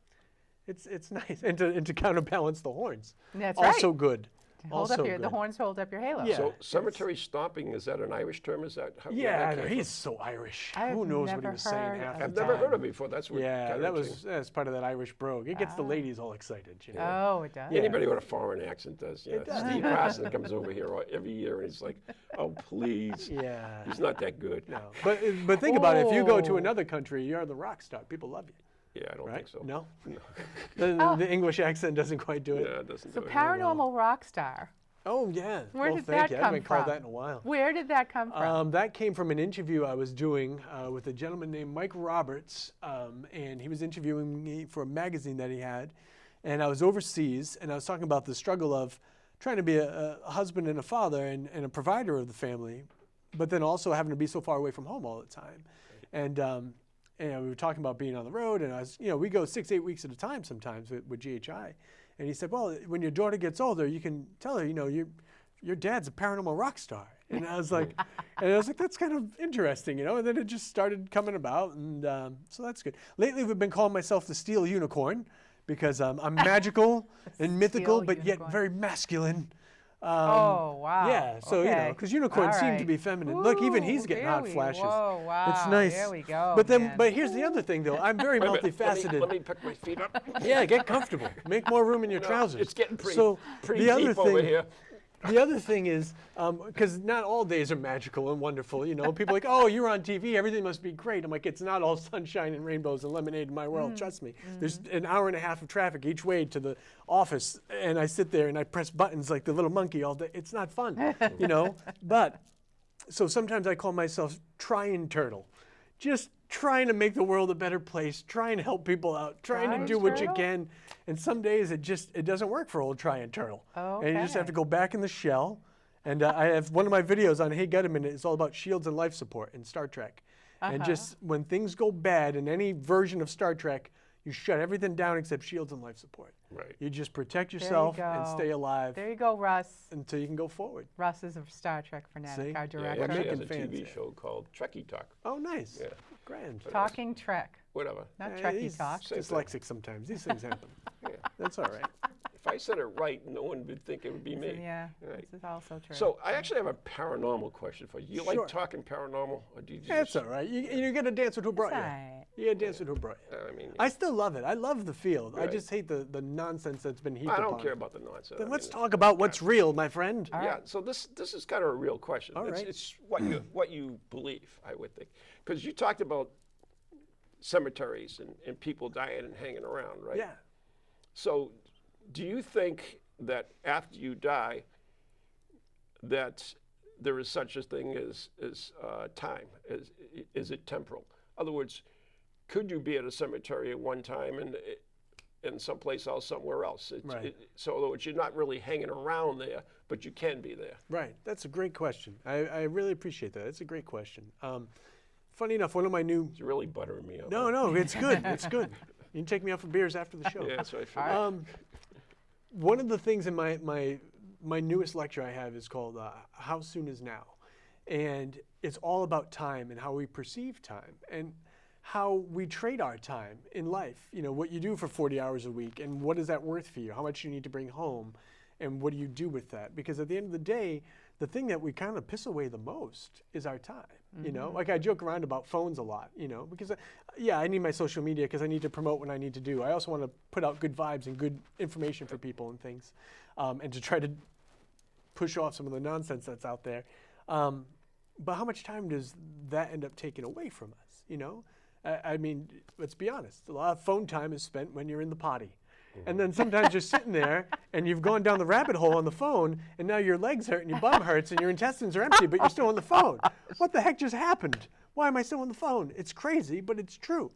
it's nice. And to counterbalance the horns. That's Also right. good. Hold also up your, the good. horns hold up your halo. Yeah. So cemetery stomping, is that an Irish term? Is that how where Yeah, that I know, came he's so Irish. I've Who knows what he never was saying heard half of the I've time. never heard of it before. That's what Yeah, kinda changed. that's part of that Irish brogue. It gets the ladies all excited, you know. Oh, it does. Anybody with a foreign accent does. Yeah. does. Steve Carson comes over here every year and he's like, "Oh, please." Yeah. He's not that good. No. But think about it. If you go to Oh. another country, you're the rock star. People love you, Yeah, I don't right? think so. No. No. The English accent doesn't quite do it. Yeah, it doesn't So do it. paranormal rock star. Oh yeah. Where well, did thank that you. I come haven't called from? that in a while. Where did that come from? That came from an interview I was doing with a gentleman named Mike Roberts, and he was interviewing me for a magazine that he had, and I was overseas, and I was talking about the struggle of trying to be a husband and a father and a provider of the family, but then also having to be so far away from home all the time, and we were talking about being on the road, and I was, we go 6-8 weeks at a time sometimes with GHI. And he said, well, when your daughter gets older, you can tell her, your dad's a paranormal rock star. And I was like, that's kind of interesting, And then it just started coming about, and so that's good. Lately, we've been calling myself the Steel Unicorn because I'm magical and mythical, Steel but yet unicorn. very masculine. Oh, wow. Yeah, so Okay. because unicorns All seem to right. be feminine. Look, even he's Ooh, getting there hot we- flashes. Whoa, wow. It's nice. There we go. But then, man. but here's the other thing, though. I'm very Wait a minute, multifaceted. Let me pick my feet up. Yeah, get comfortable. Make more room in your trousers. It's getting pretty, So pretty the other deep thing, over here. The other thing is, because not all days are magical and wonderful. People are like, oh, you're on TV, everything must be great. I'm like, it's not all sunshine and rainbows and lemonade in my world. Trust me. There's an hour and a half of traffic each way to the office, and I sit there and I press buttons like the little monkey all day. It's not fun, But so sometimes I call myself Trying Turtle, just trying to make the world a better place, trying to help people out, trying to Trying do what you Turtle? can. And some days it doesn't work for old Trying Turtle. And you just have to Okay. go back in the shell. And I have one of my videos on Hey Gutterman is all about shields and life support in Star Trek. And just when things go bad in any version of Star Trek, You shut everything down except shields and life support. Right. You just protect yourself and go. stay alive. There you go, Russ. Until you can go forward. Russ is a Star Trek fanatic, See? our Yeah, director. he actually has a Making fans TV here. show called Trekkie Talk. Oh, nice. Yeah. Grand. Talking Trek, Whatever. not Yeah, Trekkie he's talk. Same dyslexic sometimes. These things happen. Yeah. That's all right. If I said it right, no one would think it would be me. Yeah, Right. this is also true. So I actually have a paranormal question for you. You Sure. like talking paranormal, or do you just? That's all right. You got to dance with who brought you. Right. You got to dance with who brought you. I mean, I still love it. I love the field. I Right. just hate the nonsense that's been heaped I upon don't care it. about the nonsense. Then I let's mean, talk about what's real, my friend. Yeah. So this is kind of a real question. All right. It's what you believe, I would think, because you talked about cemeteries and people dying and hanging around, right? Yeah. So, do you think that after you die, that there is such a thing as time? Is it temporal? In other words, could you be at a cemetery at one time and someplace else somewhere else? Right. So, in other words, you're not really hanging around there, but you can be there. Right. That's a great question. I really appreciate that. It's a great question. Funny enough, one of my new... You're really buttering me up. No, it's good. It's good. You can take me out for beers after the show. Yeah, that's what I figured. One of the things in my newest lecture I have is called How Soon Is Now? And it's all about time and how we perceive time and how we trade our time in life. You know, what you do for 40 hours a week and what is that worth for you? How much you need to bring home and what do you do with that? Because at the end of the day, the thing that we kind of piss away the most is our time. You know, like I joke around about phones a lot, you know, because I need my social media because I need to promote what I need to do. I also want to put out good vibes and good information for people and things, and to try to push off some of the nonsense that's out there. But how much time does that end up taking away from us, you know? I mean, let's be honest. A lot of phone time is spent when you're in the potty. And then sometimes you're sitting there and you've gone down the rabbit hole on the phone and now your legs hurt and your bum hurts and your intestines are empty, but you're still on the phone. What the heck just happened? Why am I still on the phone? It's crazy, but it's true.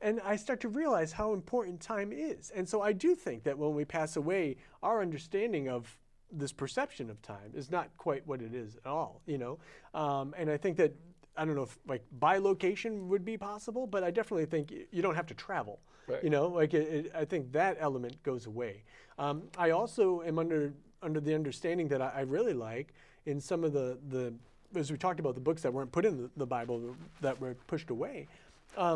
And I start to realize how important time is. And so I do think that when we pass away, our understanding of this perception of time is not quite what it is at all, you know? And I think that, I don't know if like bilocation would be possible, but I definitely think you don't have to travel. Right. You know, like I think that element goes away. I also am under the understanding that I really like in some of the as we talked about the books that weren't put in the Bible that were pushed away.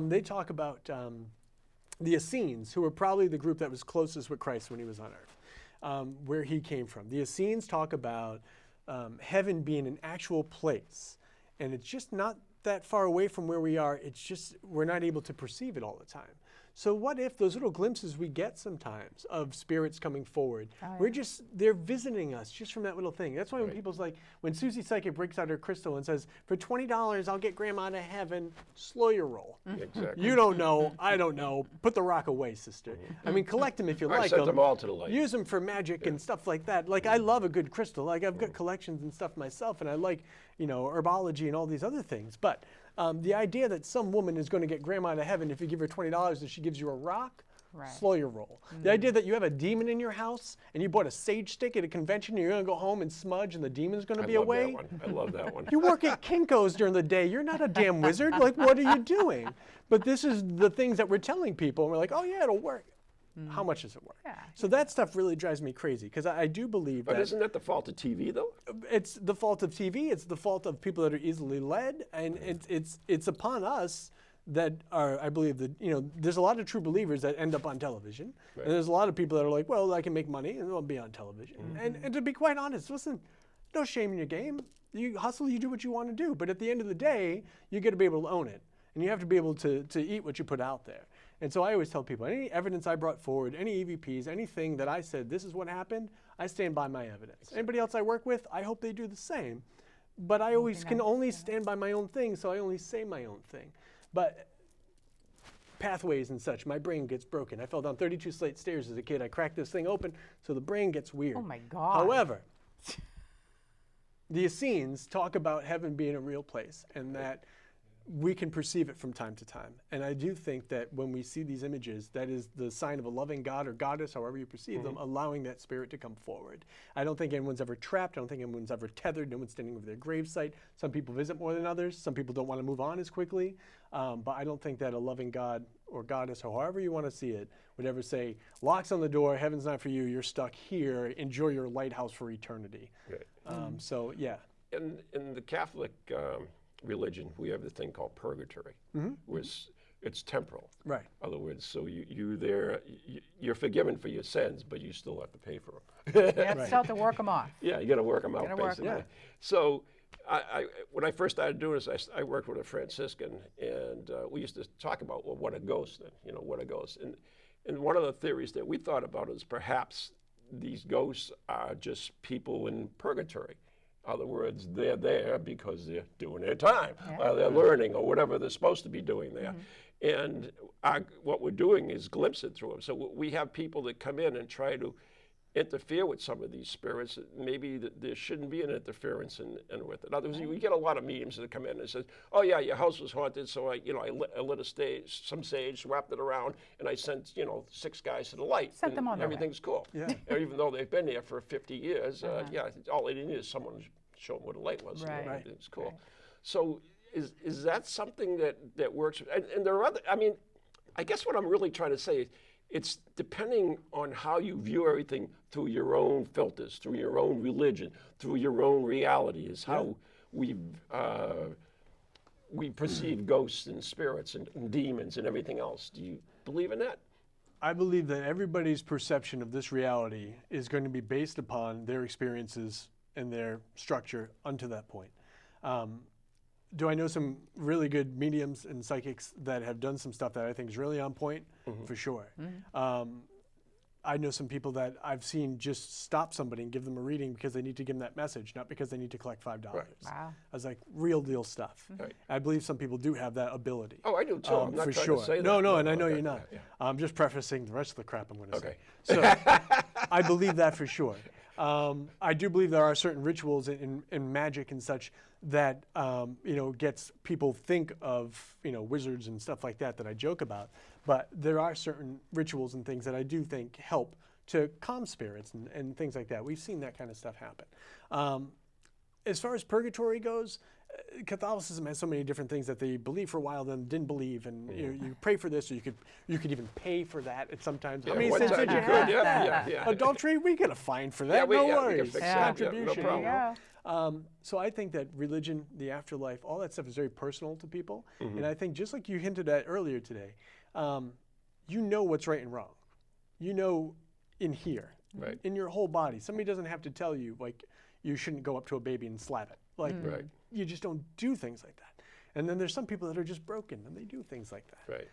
They talk about the Essenes, who were probably the group that was closest with Christ when he was on earth, where he came from. The Essenes talk about heaven being an actual place, and it's just not that far away from where we are. It's just we're not able to perceive it all the time. So what if those little glimpses we get sometimes of spirits coming forward, they're visiting us just from that little thing. That's why when people's like, when Susie Psychic breaks out her crystal and says, for $20, I'll get grandma to heaven, slow your roll. Exactly. You don't know, I don't know, put the rock away, sister. I mean, collect them if you like sent them all to the light. Use them for magic and stuff like that. Like, I love a good crystal. Like, I've got collections and stuff myself, and I like, you know, herbology and all these other things. But the idea that some woman is going to get grandma to heaven if you give her $20 and she gives you a rock, slow your roll. The idea that you have a demon in your house and you bought a sage stick at a convention and you're going to go home and smudge and the demon's going to be away. I love that one. You work at Kinko's during the day. You're not a damn wizard. Like, what are you doing? But this is the things that we're telling people. And we're like, oh, yeah, it'll work. How much does it work? Yeah. So that stuff really drives me crazy because I do believe But that isn't that the fault of TV, though? it's the fault of TV. It's the fault of people that are easily led, and it's upon us that are, I believe that, you know, there's a lot of true believers that end up on television, and there's a lot of people that are like, well, I can make money and I'll be on television. And to be quite honest, listen, no shame in your game. You hustle, you do what you want to do, but at the end of the day, you got to be able to own it, and you have to be able to eat what you put out there. And so I always tell people, any evidence I brought forward, any EVPs, anything that I said, this is what happened, I stand by my evidence. Anybody else I work with, I hope they do the same. But I always can only stand by my own thing, so I only say my own thing. But pathways and such, my brain gets broken. I fell down 32 slate stairs as a kid. I cracked this thing open, so the brain gets weird. Oh my God. However, the Essenes talk about heaven being a real place and that we can perceive it from time to time. And I do think that when we see these images, that is the sign of a loving God or goddess, however you perceive them, allowing that spirit to come forward. I don't think anyone's ever trapped. I don't think anyone's ever tethered. No one's standing over their gravesite. Some people visit more than others. Some people don't want to move on as quickly. But I don't think that a loving God or goddess, or however you want to see it, would ever say, locks on the door, heaven's not for you, you're stuck here, enjoy your lighthouse for eternity. Right. So, yeah. In the Catholic religion, we have the thing called purgatory, which it's temporal. Right. In other words, so you're forgiven for your sins, but you still have to pay for them. You have to start to work them off. Yeah, you got to work them out, basically. Yeah. So when I first started doing this, I worked with a Franciscan, and we used to talk about, well, what a ghost, what a ghost. And one of the theories that we thought about is perhaps these ghosts are just people in purgatory. In other words, they're there because they're doing their time, or they're learning, or whatever they're supposed to be doing there. And what we're doing is glimpse it through them. So we have people that come in and try to interfere with some of these spirits. Maybe there shouldn't be an interference in with it. In other words, we get a lot of mediums that come in and say, "Oh yeah, your house was haunted, so I lit some sage, wrapped it around, and I sent 6 guys to the light. Sent them on their way. Everything's cool." Yeah. Even though they've been there for 50 years, all they need is someone to show them what a light was. Right. Everything's cool. Right. So is that something that works? And there are other. I mean, I guess what I'm really trying to say is, it's depending on how you view everything through your own filters, through your own religion, through your own reality, is how we perceive ghosts and spirits and demons and everything else. Do you believe in that? I believe that everybody's perception of this reality is going to be based upon their experiences and their structure unto that point. Do I know some really good mediums and psychics that have done some stuff that I think is really on point? For sure. I know some people that I've seen just stop somebody and give them a reading because they need to give them that message, not because they need to collect $5. Right. Wow. I was like, real deal stuff. Right. I believe some people do have that ability. Oh, I do too. I'm not for trying sure. to say that. No, and I know okay. you're not. Yeah. I'm just prefacing the rest of the crap I'm going to Okay. say. So I believe that for sure. I do believe there are certain rituals in magic and such that gets people think of wizards and stuff like that I joke about. But there are certain rituals and things that I do think help to calm spirits and things like that. We've seen that kind of stuff happen. As far as purgatory goes, Catholicism has so many different things that they believe for a while, then didn't believe, and you pray for this, or you could even pay for that at sometimes. Yeah, I mean, one since time you could, yeah. adultry, we get a fine for that. Yeah, no we can worries. fix that. Yeah, Contribution. no problem. Yeah. So I think that religion, the afterlife, all that stuff is very personal to people, and I think just like you hinted at earlier today, you know what's right and wrong. You know in here, right, in your whole body. Somebody doesn't have to tell you like you shouldn't go up to a baby and slap it. Like you just don't do things like that. And then there's some people that are just broken and they do things like that. Right.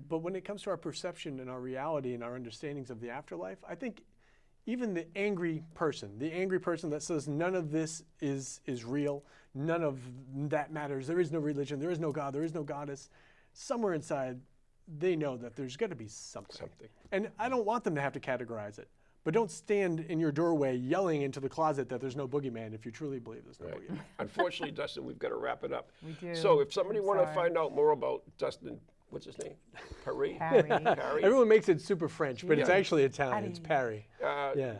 But when it comes to our perception and our reality and our understandings of the afterlife, I think even the angry person that says none of this is real, none of that matters, there is no religion, there is no God, there is no goddess, somewhere inside they know that there's got to be something. And I don't want them to have to categorize it. But don't stand in your doorway yelling into the closet that there's no boogeyman if you truly believe there's no boogeyman. Unfortunately, Dustin, we've got to wrap it up. We do. So if somebody want to find out more about Dustin, what's his name? Parry? Everyone makes it super French, but it's actually Italian. It's Pari.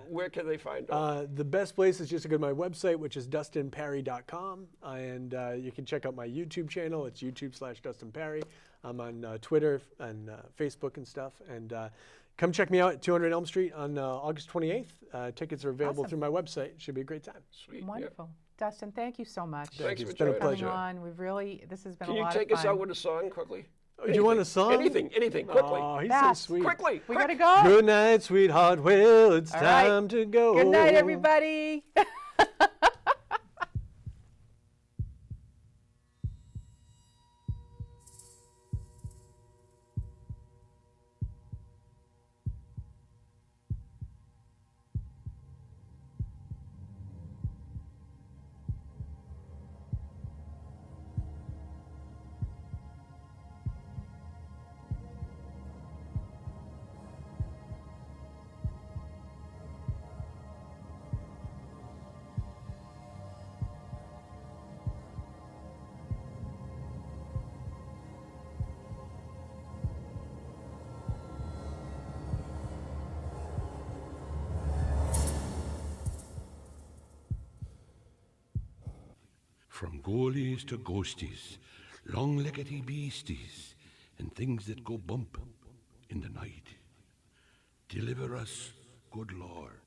Where can they find out? The best place is just to go to my website, which is dustinpari.com. And you can check out my YouTube channel. It's YouTube/Dustin Pari. I'm on Twitter and Facebook and stuff. And come check me out at 200 Elm Street on August 28th. Tickets are available through my website. It should be a great time. Sweet. Wonderful. Dustin, thank you so much. Thanks for it's been a coming pleasure. on. This has been Can a you lot take of us fun. out with a song quickly? Do you want a song? Anything, quickly. Oh, he's Fast. so sweet. Quickly. We gotta go. Good night, sweetheart. Well, it's All right. time to go. Good night, everybody. From ghoulies to ghosties, long-leggedy beasties, and things that go bump in the night. Deliver us, good Lord.